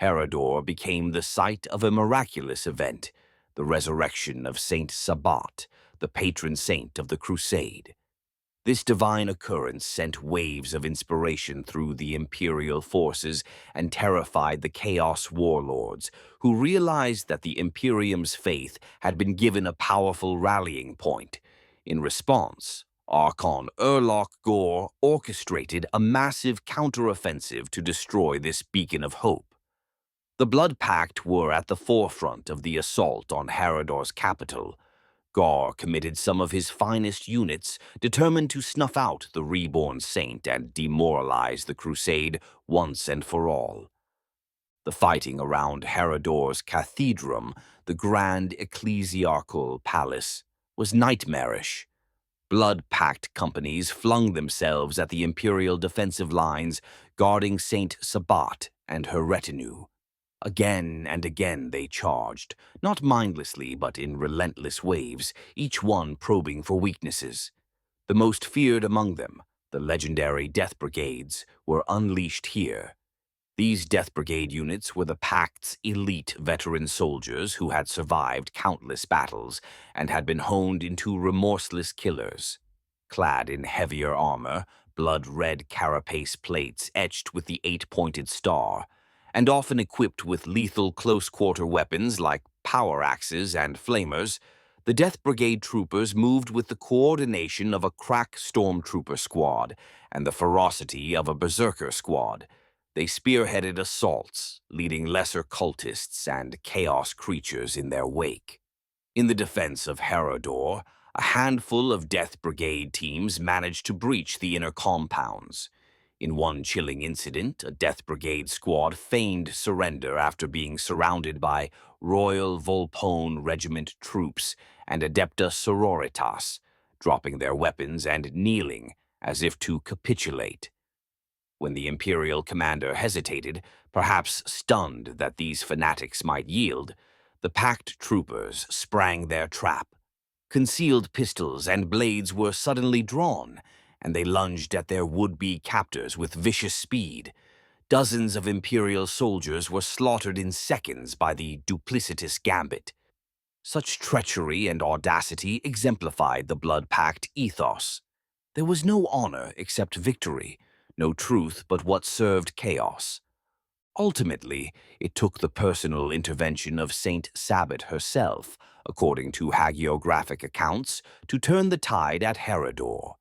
Herodor became the site of a miraculous event, the resurrection of Saint Sabbat, the patron saint of the Crusade. This divine occurrence sent waves of inspiration through the Imperial forces and terrified the Chaos warlords, who realized that the Imperium's faith had been given a powerful rallying point. In response, Archon Urlock Gaur orchestrated a massive counteroffensive to destroy this beacon of hope. The Blood Pact were at the forefront of the assault on Herodor's capital. Gaur committed some of his finest units, determined to snuff out the reborn saint and demoralize the crusade once and for all. The fighting around Herodor's cathedrum, the grand ecclesiarchal palace, was nightmarish. Blood Pact companies flung themselves at the Imperial defensive lines, guarding Saint Sabbat and her retinue. Again and again they charged, not mindlessly but in relentless waves, each one probing for weaknesses. The most feared among them, the legendary Death Brigades, were unleashed here. These Death Brigade units were the Pact's elite veteran soldiers who had survived countless battles and had been honed into remorseless killers. Clad in heavier armor, blood-red carapace plates etched with the eight-pointed star, and often equipped with lethal close-quarter weapons like power axes and flamers, the Death Brigade troopers moved with the coordination of a crack stormtrooper squad and the ferocity of a berserker squad. They spearheaded assaults, leading lesser cultists and chaos creatures in their wake. In the defense of Herodor, a handful of Death Brigade teams managed to breach the inner compounds. In one chilling incident, a Death Brigade squad feigned surrender after being surrounded by Royal Volpone Regiment troops and Adepta Sororitas, dropping their weapons and kneeling as if to capitulate. When the Imperial commander hesitated, perhaps stunned that these fanatics might yield, the Pact troopers sprang their trap. Concealed pistols and blades were suddenly drawn, and they lunged at their would-be captors with vicious speed. Dozens of Imperial soldiers were slaughtered in seconds by the duplicitous gambit. Such treachery and audacity exemplified the Blood Pact ethos. There was no honor except victory, no truth but what served chaos. Ultimately, it took the personal intervention of Saint Sabbat herself, according to hagiographic accounts, to turn the tide at Herodor.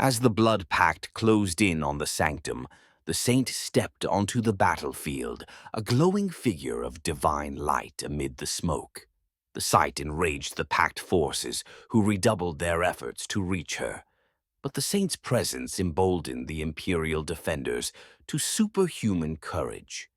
As the Blood Pact closed in on the sanctum, the saint stepped onto the battlefield, a glowing figure of divine light amid the smoke. The sight enraged the Pact forces, who redoubled their efforts to reach her. But the saint's presence emboldened the Imperial defenders to superhuman courage.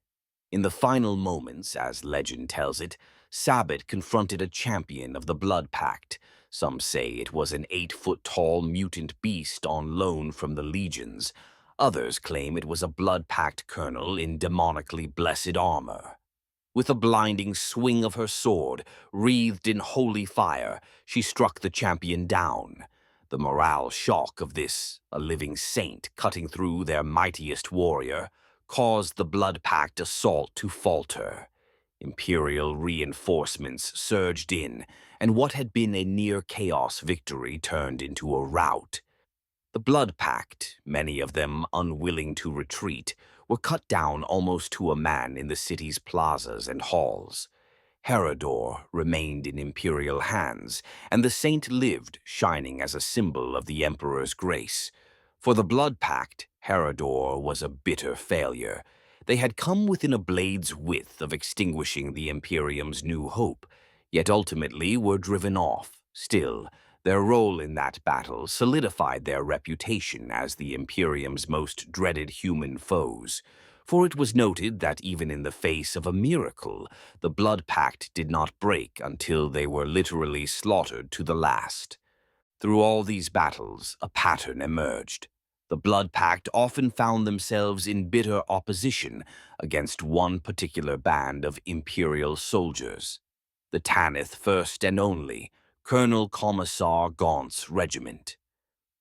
In the final moments, as legend tells it, Sabbat confronted a champion of the Blood Pact. Some say it was an 8-foot-tall mutant beast on loan from the legions. Others claim it was a Blood Pact colonel in demonically blessed armor. With a blinding swing of her sword, wreathed in holy fire, she struck the champion down. The morale shock of this, a living saint cutting through their mightiest warrior, caused the Blood Pact assault to falter. Imperial reinforcements surged in, and what had been a near-chaos victory turned into a rout. The Blood Pact, many of them unwilling to retreat, were cut down almost to a man in the city's plazas and halls. Herodor remained in Imperial hands, and the saint lived, shining as a symbol of the Emperor's grace. For the Blood Pact, Herodor was a bitter failure. They had come within a blade's width of extinguishing the Imperium's new hope, yet ultimately were driven off. Still, their role in that battle solidified their reputation as the Imperium's most dreaded human foes. For it was noted that even in the face of a miracle, the Blood Pact did not break until they were literally slaughtered to the last. Through all these battles, a pattern emerged. The Blood Pact often found themselves in bitter opposition against one particular band of Imperial soldiers. The Tanith first and only, Colonel Commissar Gaunt's regiment.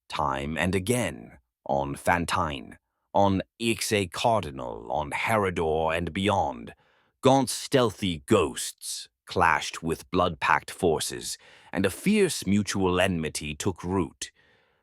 Time and again, on Fantine, on Ixe Cardinal, on Herodor and beyond, Gaunt's stealthy ghosts clashed with Blood Pact forces, and a fierce mutual enmity took root.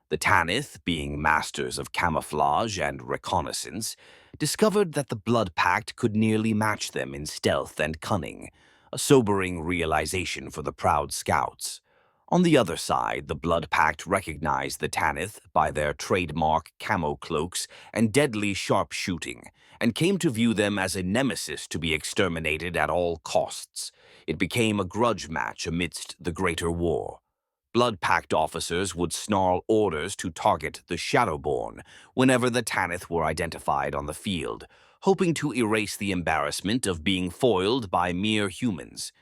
The Tanith, being masters of camouflage and reconnaissance, discovered that the Blood Pact could nearly match them in stealth and cunning, a sobering realization for the proud scouts. On the other side, the Blood Pact recognized the Tanith by their trademark camo cloaks and deadly sharpshooting, and came to view them as a nemesis to be exterminated at all costs. It became a grudge match amidst the greater war. Blood Pact officers would snarl orders to target the Shadowborn whenever the Tanith were identified on the field, hoping to erase the embarrassment of being foiled by mere humans.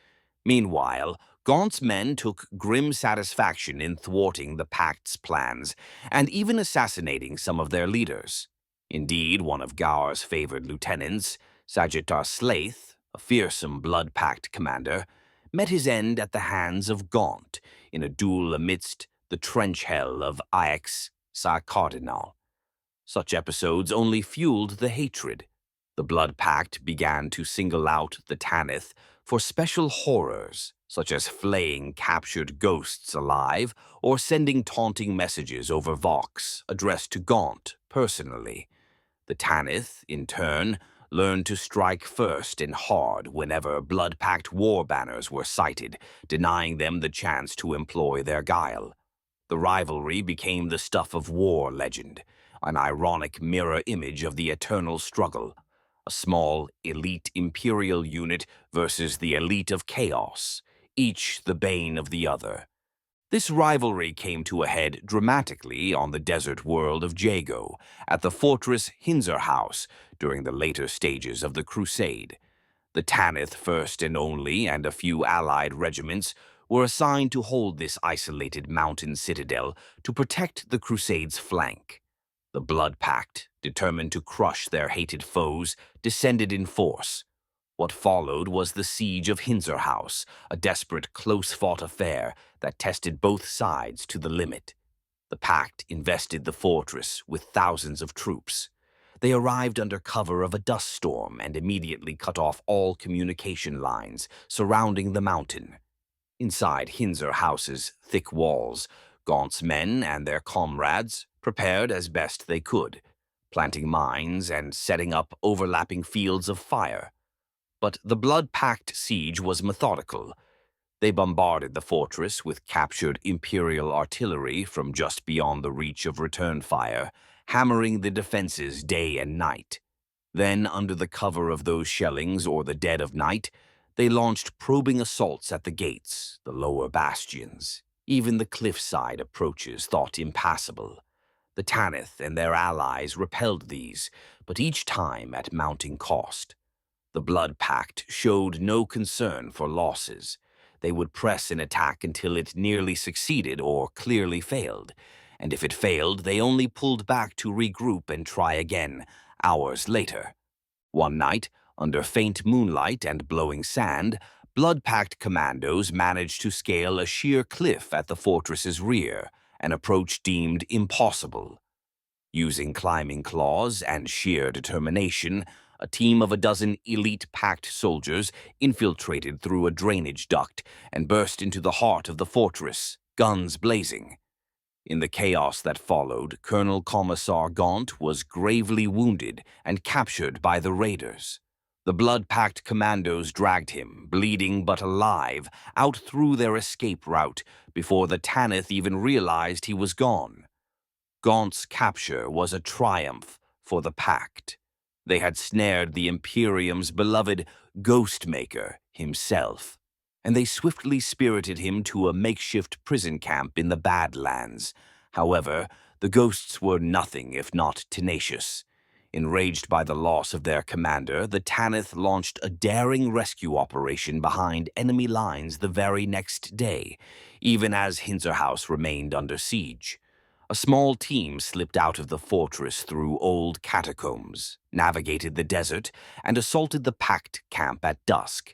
Meanwhile, Gaunt's men took grim satisfaction in thwarting the Pact's plans and even assassinating some of their leaders. Indeed, one of Gaur's favored lieutenants, Sagittar Slaith, a fearsome Blood Pact commander, met his end at the hands of Gaunt in a duel amidst the trench hell of Aix Cardinal. Such episodes only fueled the hatred. The Blood Pact began to single out the Tanith for special horrors, such as flaying captured ghosts alive or sending taunting messages over Vox addressed to Gaunt personally. The Tanith, in turn, learned to strike first and hard whenever Blood Pact war banners were sighted, denying them the chance to employ their guile. The rivalry became the stuff of war legend, an ironic mirror image of the eternal struggle. A small, elite Imperial unit versus the elite of chaos, each the bane of the other. This rivalry came to a head dramatically on the desert world of Jago, at the fortress Hinzerhaus during the later stages of the Crusade. The Tanith First and Only and a few allied regiments were assigned to hold this isolated mountain citadel to protect the Crusade's flank. The Blood Pact, determined to crush their hated foes, descended in force. What followed was the siege of Hinzerhaus, a desperate, close-fought affair that tested both sides to the limit. The Pact invested the fortress with thousands of troops. They arrived under cover of a dust storm and immediately cut off all communication lines surrounding the mountain. Inside Hinzerhaus's thick walls, Gaunt's men and their comrades prepared as best they could, planting mines and setting up overlapping fields of fire. But the Blood Pact siege was methodical. They bombarded the fortress with captured Imperial artillery from just beyond the reach of return fire, hammering the defenses day and night. Then, under the cover of those shellings or the dead of night, they launched probing assaults at the gates, the lower bastions, even the cliffside approaches thought impassable. The Tanith and their allies repelled these, but each time at mounting cost. The Blood Pact showed no concern for losses. They would press an attack until it nearly succeeded or clearly failed, and if it failed, they only pulled back to regroup and try again, hours later. One night, Under faint moonlight and blowing sand, Blood Pact commandos managed to scale a sheer cliff at the fortress's rear, an approach deemed impossible. Using climbing claws and sheer determination, a team of a dozen elite Pact soldiers infiltrated through a drainage duct and burst into the heart of the fortress, guns blazing. In the chaos that followed, Colonel Commissar Gaunt was gravely wounded and captured by the raiders. The Blood Pact commandos dragged him, bleeding but alive, out through their escape route before the Tanith even realized he was gone. Gaunt's capture was a triumph for the Pact. They had snared the Imperium's beloved Ghostmaker himself, and they swiftly spirited him to a makeshift prison camp in the Badlands. However, the ghosts were nothing if not tenacious. Enraged by the loss of their commander, the Tanith launched a daring rescue operation behind enemy lines the very next day, even as Hinterhouse remained under siege. A small team slipped out of the fortress through old catacombs, navigated the desert, and assaulted the Pact camp at dusk.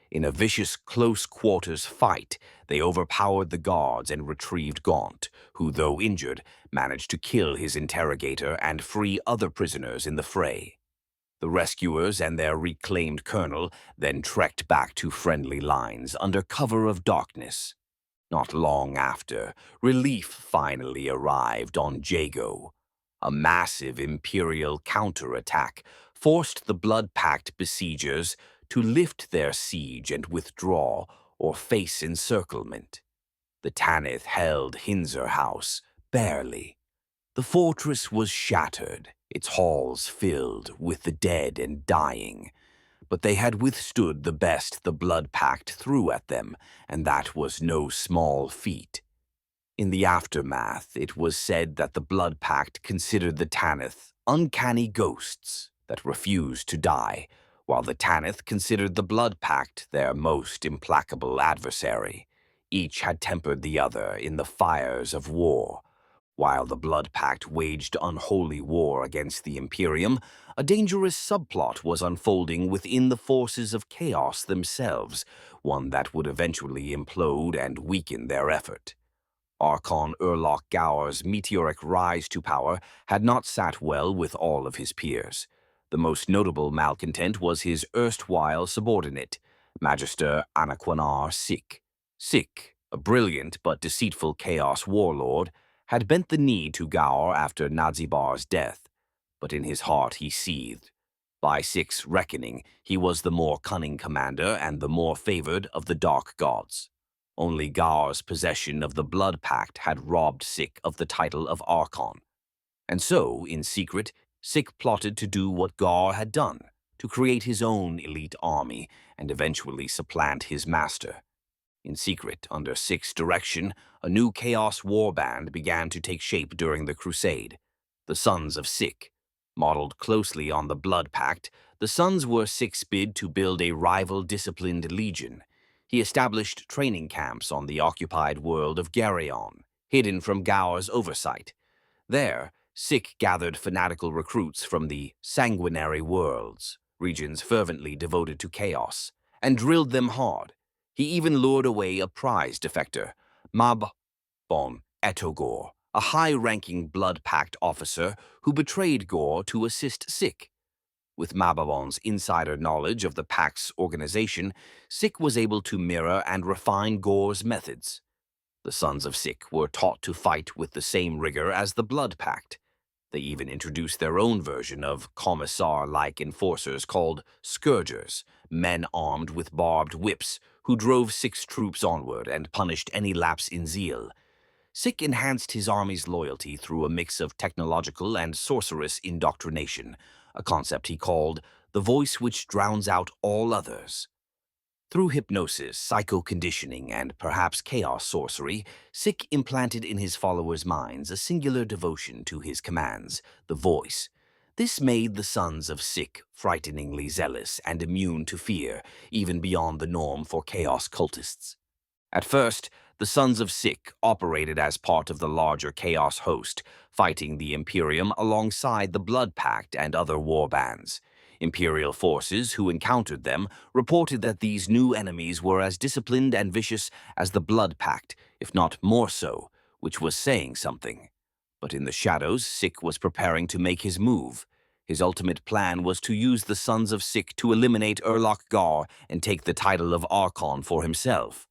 In a vicious close-quarters fight, they overpowered the guards and retrieved Gaunt, who, though injured, managed to kill his interrogator and free other prisoners in the fray. The rescuers and their reclaimed colonel then trekked back to friendly lines under cover of darkness. Not long after, relief finally arrived on Jago. A massive Imperial counterattack forced the Blood Pact besiegers to lift their siege and withdraw or face encirclement. The Tanith held Hinterhouse, barely. The fortress was shattered, its halls filled with the dead and dying. But they had withstood the best the Blood Pact threw at them, and that was no small feat. In the aftermath, it was said that the Blood Pact considered the Tanith uncanny ghosts that refused to die, while the Tanith considered the Blood Pact their most implacable adversary. Each had tempered the other in the fires of war. While the Blood Pact waged unholy war against the Imperium, a dangerous subplot was unfolding within the forces of chaos themselves, one that would eventually implode and weaken their effort. Archon Urlock Gaur's meteoric rise to power had not sat well with all of his peers. The most notable malcontent was his erstwhile subordinate, Magister Anaquinar Sick. Sick, a brilliant but deceitful chaos warlord, had bent the knee to Gaur after Nazibar's death, but in his heart he seethed. By Sick's reckoning, he was the more cunning commander and the more favored of the Dark Gods. Only Gaur's possession of the Blood Pact had robbed Sick of the title of Archon. And so, in secret, Sick plotted to do what Gaur had done, to create his own elite army and eventually supplant his master. In secret, under Sick's direction, a new Chaos warband began to take shape during the Crusade. The Sons of Sick. Modeled closely on the Blood Pact, the Sons were Sick's bid to build a rival-disciplined legion. He established training camps on the occupied world of Geryon, hidden from Gaur's oversight. There, Sick gathered fanatical recruits from the sanguinary worlds, regions fervently devoted to chaos, and drilled them hard. He even lured away a prize defector, Mab-bon Etogor, a high-ranking Blood Pact officer who betrayed Gaur to assist Sick. With Mababon's insider knowledge of the Pact's organization, Sick was able to mirror and refine Gaur's methods. The Sons of Sick were taught to fight with the same rigor as the Blood Pact. They even introduced their own version of commissar-like enforcers called Scourgers, men armed with barbed whips who drove Sick's troops onward and punished any lapse in zeal. Sick enhanced his army's loyalty through a mix of technological and sorcerous indoctrination, a concept he called the voice which drowns out all others. Through hypnosis, psycho-conditioning, and perhaps chaos sorcery, Sick implanted in his followers' minds a singular devotion to his commands, the voice. This made the Sons of Sick frighteningly zealous and immune to fear, even beyond the norm for chaos cultists. At first, the Sons of Sick operated as part of the larger chaos host, fighting the Imperium alongside the Blood Pact and other warbands. Imperial forces who encountered them reported that these new enemies were as disciplined and vicious as the Blood Pact, if not more so, which was saying something. But in the shadows, Sick was preparing to make his move. His ultimate plan was to use the Sons of Sick to eliminate Urlock Gaur and take the title of Archon for himself.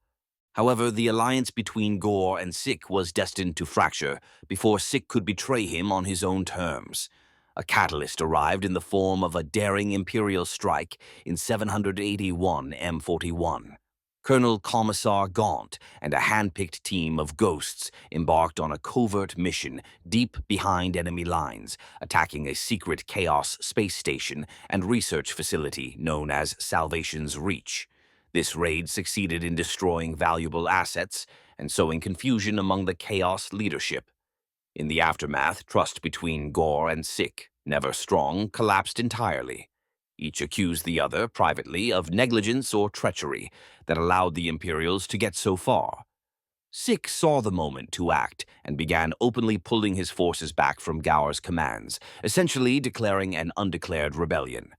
However, the alliance between Gaur and Sick was destined to fracture before Sick could betray him on his own terms. A catalyst arrived in the form of a daring Imperial strike in 781 M41. Colonel Commissar Gaunt and a hand-picked team of ghosts embarked on a covert mission deep behind enemy lines, attacking a secret Chaos space station and research facility known as Salvation's Reach. This raid succeeded in destroying valuable assets and sowing confusion among the Chaos leadership. In the aftermath, trust between Gaur and Sick, never strong, collapsed entirely. Each accused the other, privately, of negligence or treachery that allowed the Imperials to get so far. Sick saw the moment to act and began openly pulling his forces back from Gaur's commands, essentially declaring an undeclared rebellion.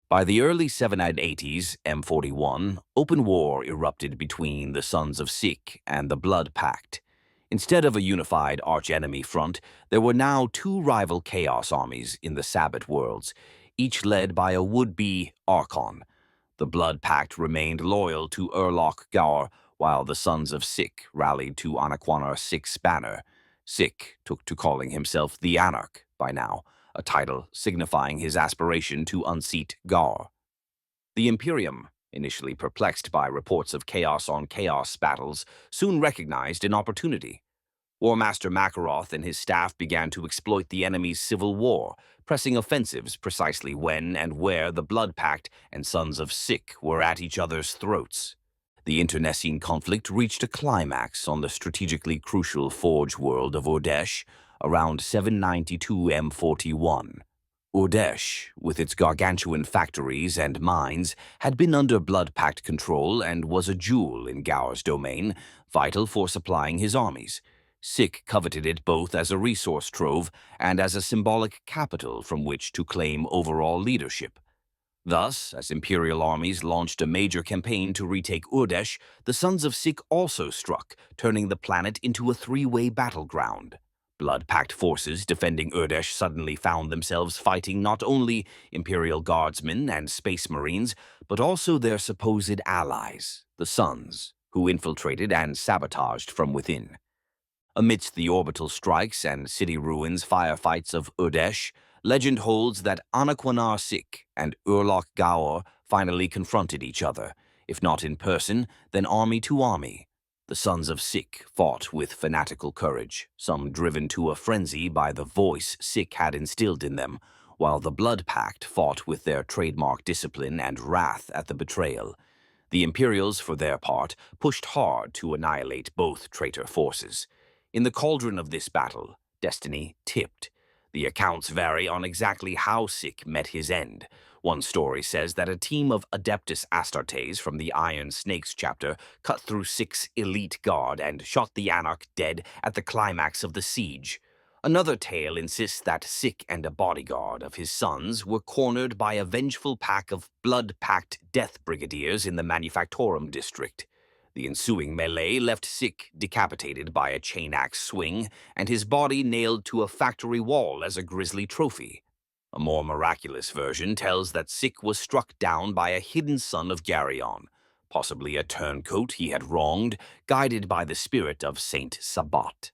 By the early 780s, M41, open war erupted between the Sons of Sick and the Blood Pact. Instead of a unified archenemy front, there were now two rival Chaos armies in the Sabbat worlds, each led by a would-be Archon. The Blood Pact remained loyal to Urlock Gaur, while the Sons of Sick rallied to Anaquanar Sick's banner. Sick took to calling himself the Anarch by now, a title signifying his aspiration to unseat Gaur. The Imperium, initially perplexed by reports of chaos-on-chaos battles, soon recognized an opportunity. War Master Makaroth and his staff began to exploit the enemy's civil war, pressing offensives precisely when and where the Blood Pact and Sons of Sick were at each other's throats. The internecine conflict reached a climax on the strategically crucial Forge world of Urdesh around 792 M41. Urdesh, with its gargantuan factories and mines, had been under Blood Pact control and was a jewel in Gaur's domain, vital for supplying his armies. Sick coveted it both as a resource trove and as a symbolic capital from which to claim overall leadership. Thus, as Imperial armies launched a major campaign to retake Urdesh, the Sons of Sick also struck, turning the planet into a three-way battleground. Blood Pact forces defending Urdesh suddenly found themselves fighting not only Imperial Guardsmen and Space Marines, but also their supposed allies, the Sons, who infiltrated and sabotaged from within. Amidst the orbital strikes and city ruins firefights of Urdesh, legend holds that Anaquanar Sick and Urlock Gaur finally confronted each other, if not in person, then army to army. The Sons of Sick fought with fanatical courage, some driven to a frenzy by the voice Sick had instilled in them, while the Blood Pact fought with their trademark discipline and wrath at the betrayal. The Imperials, for their part, pushed hard to annihilate both traitor forces. In the cauldron of this battle, destiny tipped. The accounts vary on exactly how Sick met his end. One story says that a team of Adeptus Astartes from the Iron Snakes chapter cut through Sick's elite guard and shot the Anarch dead at the climax of the siege. Another tale insists that Sick and a bodyguard of his sons were cornered by a vengeful pack of Blood Pact death brigadiers in the Manufactorum district. The ensuing melee left Sick decapitated by a chain axe swing and his body nailed to a factory wall as a grisly trophy. A more miraculous version tells that Sick was struck down by a hidden son of Garyon, possibly a turncoat he had wronged, guided by the spirit of Saint Sabbat.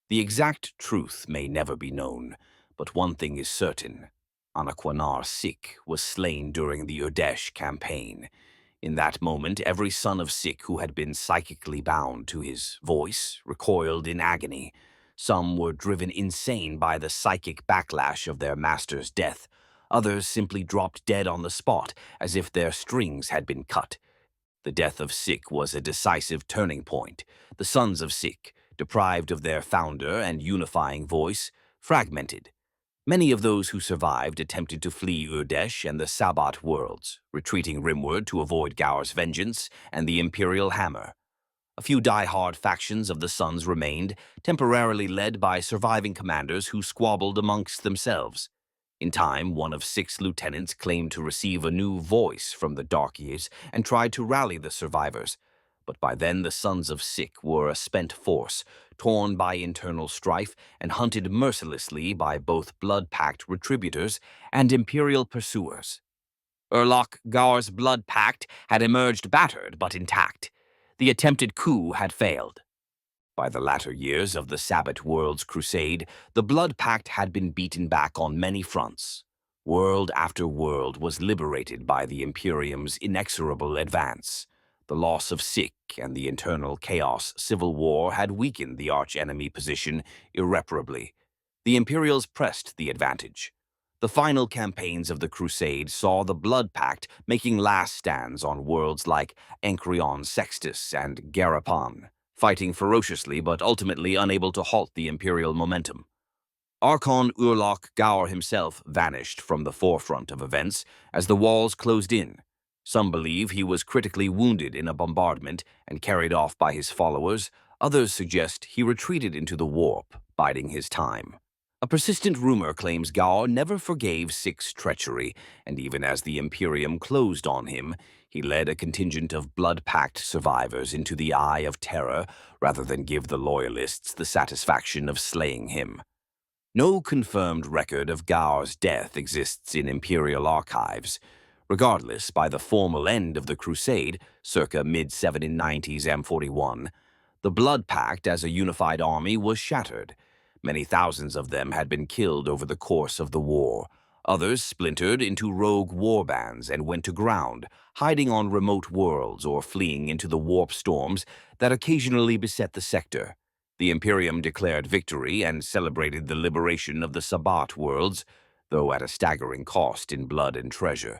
The exact truth may never be known, but one thing is certain. Anaquanar Sick was slain during the Urdesh campaign. In that moment, every son of Sick who had been psychically bound to his voice recoiled in agony. Some were driven insane by the psychic backlash of their master's death. Others simply dropped dead on the spot, as if their strings had been cut. The death of Sick was a decisive turning point. The Sons of Sick, deprived of their founder and unifying voice, fragmented. Many of those who survived attempted to flee Urdesh and the Sabbat worlds, retreating rimward to avoid Gaur's vengeance and the Imperial hammer. A few die-hard factions of the Sons remained, temporarily led by surviving commanders who squabbled amongst themselves. In time, one of 6 lieutenants claimed to receive a new voice from the Dark Years and tried to rally the survivors. But by then, the Sons of Sick were a spent force, torn by internal strife and hunted mercilessly by both Blood Pact retributors and Imperial pursuers. Urlock, Gaur's Blood Pact had emerged battered but intact. The attempted coup had failed. By the latter years of the Sabbat World's crusade, the Blood Pact had been beaten back on many fronts. World after world was liberated by the Imperium's inexorable advance. The loss of Sick and the internal chaos civil war had weakened the archenemy position irreparably. The Imperials pressed the advantage. The final campaigns of the Crusade saw the Blood Pact making last stands on worlds like Ancrion Sextus and Garapan, fighting ferociously but ultimately unable to halt the Imperial momentum. Archon Urlock Gaur himself vanished from the forefront of events as the walls closed in. Some believe he was critically wounded in a bombardment and carried off by his followers. Others suggest he retreated into the warp, biding his time. A persistent rumor claims Gaur never forgave Sick's treachery, and even as the Imperium closed on him, he led a contingent of Blood Pact survivors into the Eye of Terror rather than give the Loyalists the satisfaction of slaying him. No confirmed record of Gaur's death exists in Imperial archives. Regardless, by the formal end of the Crusade, circa mid-1790s M41, the Blood Pact as a unified army was shattered. Many thousands of them had been killed over the course of the war. Others splintered into rogue warbands and went to ground, hiding on remote worlds or fleeing into the warp storms that occasionally beset the sector. The Imperium declared victory and celebrated the liberation of the Sabbat worlds, though at a staggering cost in blood and treasure.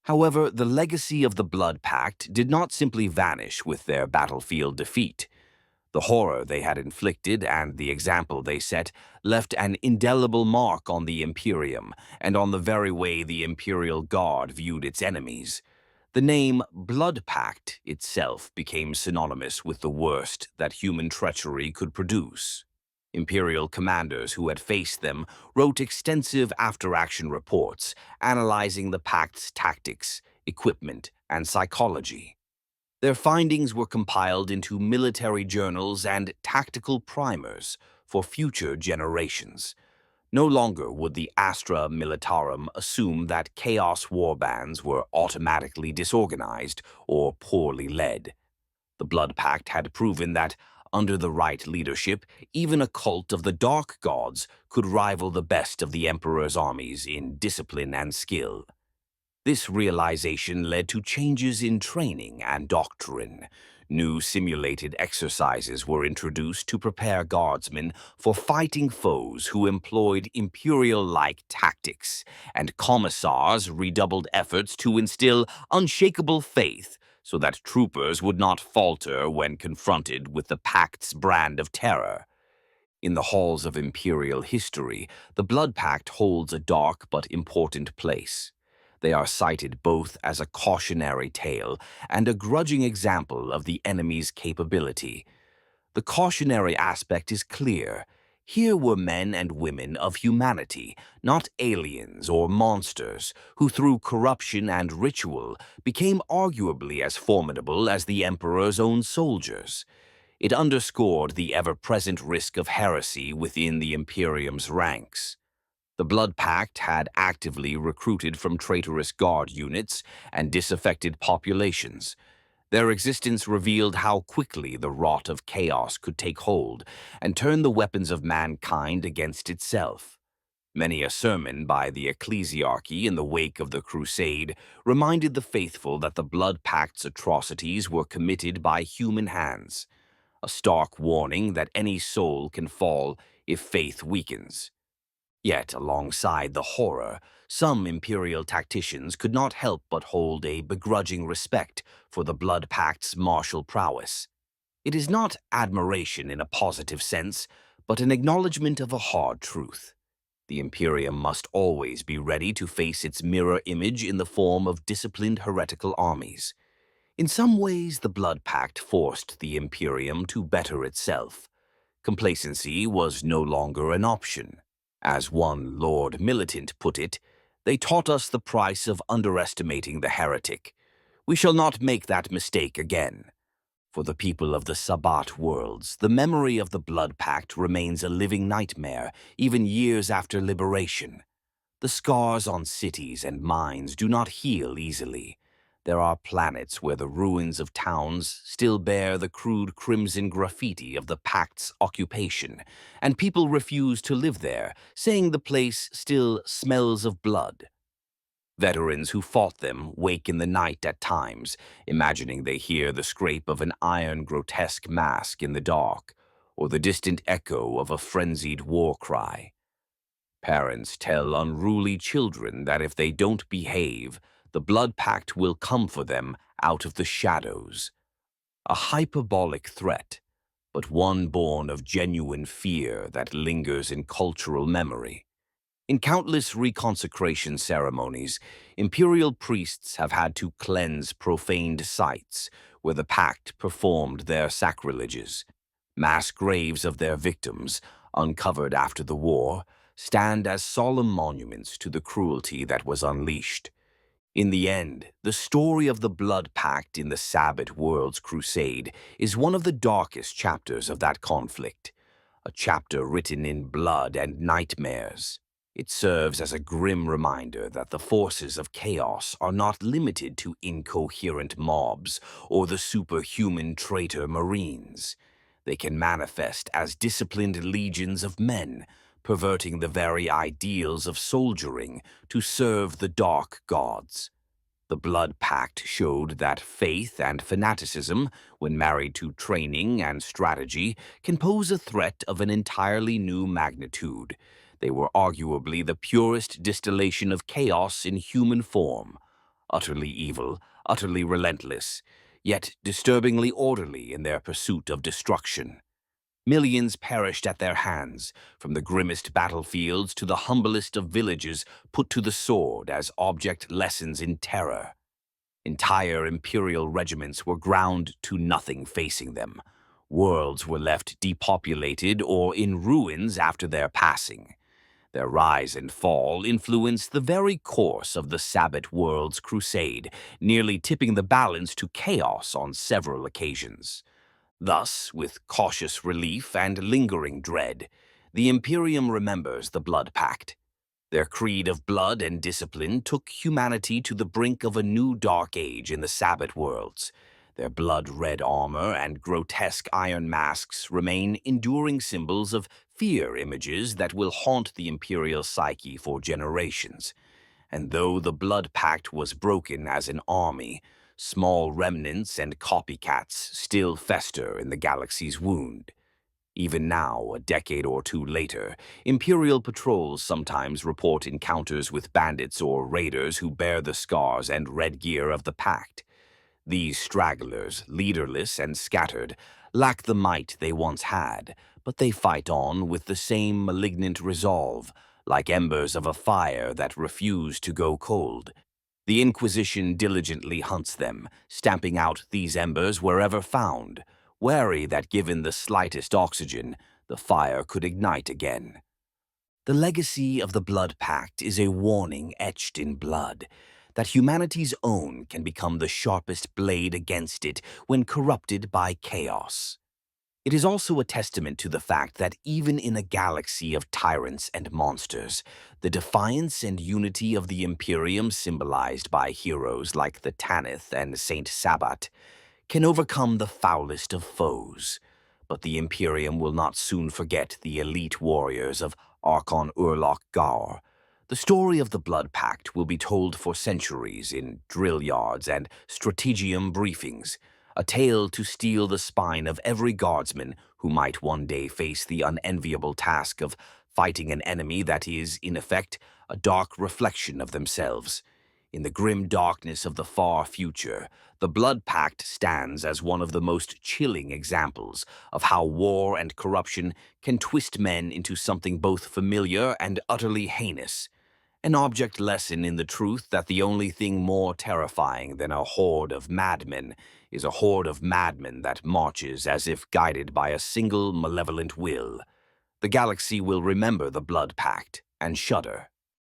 However, the legacy of the Blood Pact did not simply vanish with their battlefield defeat. The horror they had inflicted and the example they set left an indelible mark on the Imperium and on the very way the Imperial Guard viewed its enemies. The name Blood Pact itself became synonymous with the worst that human treachery could produce. Imperial commanders who had faced them wrote extensive after-action reports analyzing the Pact's tactics, equipment, and psychology. Their findings were compiled into military journals and tactical primers for future generations. No longer would the Astra Militarum assume that chaos warbands were automatically disorganized or poorly led. The Blood Pact had proven that, under the right leadership, even a cult of the Dark Gods could rival the best of the Emperor's armies in discipline and skill. This realization led to changes in training and doctrine. New simulated exercises were introduced to prepare guardsmen for fighting foes who employed Imperial-like tactics, and commissars redoubled efforts to instill unshakable faith so that troopers would not falter when confronted with the Pact's brand of terror. In the halls of Imperial history, the Blood Pact holds a dark but important place. They are cited both as a cautionary tale and a grudging example of the enemy's capability. The cautionary aspect is clear. Here were men and women of humanity, not aliens or monsters, who through corruption and ritual became arguably as formidable as the Emperor's own soldiers. It underscored the ever-present risk of heresy within the Imperium's ranks. The Blood Pact had actively recruited from traitorous guard units and disaffected populations. Their existence revealed how quickly the rot of chaos could take hold and turn the weapons of mankind against itself. Many a sermon by the ecclesiarchy in the wake of the Crusade reminded the faithful that the Blood Pact's atrocities were committed by human hands, a stark warning that any soul can fall if faith weakens. Yet, alongside the horror, some Imperial tacticians could not help but hold a begrudging respect for the Blood Pact's martial prowess. It is not admiration in a positive sense, but an acknowledgement of a hard truth. The Imperium must always be ready to face its mirror image in the form of disciplined heretical armies. In some ways, the Blood Pact forced the Imperium to better itself. Complacency was no longer an option. As one Lord Militant put it, they taught us the price of underestimating the heretic. We shall not make that mistake again. For the people of the Sabbat worlds, the memory of the Blood Pact remains a living nightmare, even years after liberation. The scars on cities and mines do not heal easily. There are planets where the ruins of towns still bear the crude crimson graffiti of the Pact's occupation, and people refuse to live there, saying the place still smells of blood. Veterans who fought them wake in the night at times, imagining they hear the scrape of an iron grotesque mask in the dark, or the distant echo of a frenzied war cry. Parents tell unruly children that if they don't behave, the Blood Pact will come for them out of the shadows. A hyperbolic threat, but one born of genuine fear that lingers in cultural memory. In countless reconsecration ceremonies, Imperial priests have had to cleanse profaned sites where the Pact performed their sacrileges. Mass graves of their victims, uncovered after the war, stand as solemn monuments to the cruelty that was unleashed. In the end, the story of the Blood Pact in the Sabbat World's Crusade is one of the darkest chapters of that conflict, a chapter written in blood and nightmares. It serves as a grim reminder that the forces of chaos are not limited to incoherent mobs or the superhuman traitor marines. They can manifest as disciplined legions of men, perverting the very ideals of soldiering to serve the dark gods. The Blood Pact showed that faith and fanaticism, when married to training and strategy, can pose a threat of an entirely new magnitude. They were arguably the purest distillation of chaos in human form, utterly evil, utterly relentless, yet disturbingly orderly in their pursuit of destruction. Millions perished at their hands, from the grimmest battlefields to the humblest of villages put to the sword as object lessons in terror. Entire Imperial regiments were ground to nothing facing them. Worlds were left depopulated or in ruins after their passing. Their rise and fall influenced the very course of the Sabbat World's crusade, nearly tipping the balance to chaos on several occasions. Thus, with cautious relief and lingering dread, the Imperium remembers the Blood Pact. Their creed of blood and discipline took humanity to the brink of a new dark age in the Sabbat worlds. Their blood-red armor and grotesque iron masks remain enduring symbols of fear images that will haunt the Imperial psyche for generations. And though the Blood Pact was broken as an army, small remnants and copycats still fester in the galaxy's wound. Even now, a decade or two later, Imperial patrols sometimes report encounters with bandits or raiders who bear the scars and red gear of the Pact. These stragglers, leaderless and scattered, lack the might they once had, but they fight on with the same malignant resolve, like embers of a fire that refuse to go cold. The Inquisition diligently hunts them, stamping out these embers wherever found, wary that given the slightest oxygen, the fire could ignite again. The legacy of the Blood Pact is a warning etched in blood, that humanity's own can become the sharpest blade against it when corrupted by chaos. It is also a testament to the fact that even in a galaxy of tyrants and monsters, the defiance and unity of the Imperium, symbolized by heroes like the Tanith and Saint Sabbat, can overcome the foulest of foes. But the Imperium will not soon forget the elite warriors of Archon Urlock Gaur. The story of the Blood Pact will be told for centuries in drill yards and strategium briefings, a tale to steel the spine of every guardsman who might one day face the unenviable task of fighting an enemy that is, in effect, a dark reflection of themselves. In the grim darkness of the far future, the Blood Pact stands as one of the most chilling examples of how war and corruption can twist men into something both familiar and utterly heinous. An object lesson in the truth that the only thing more terrifying than a horde of madmen is a horde of madmen that marches as if guided by a single malevolent will. The galaxy will remember the Blood Pact and shudder.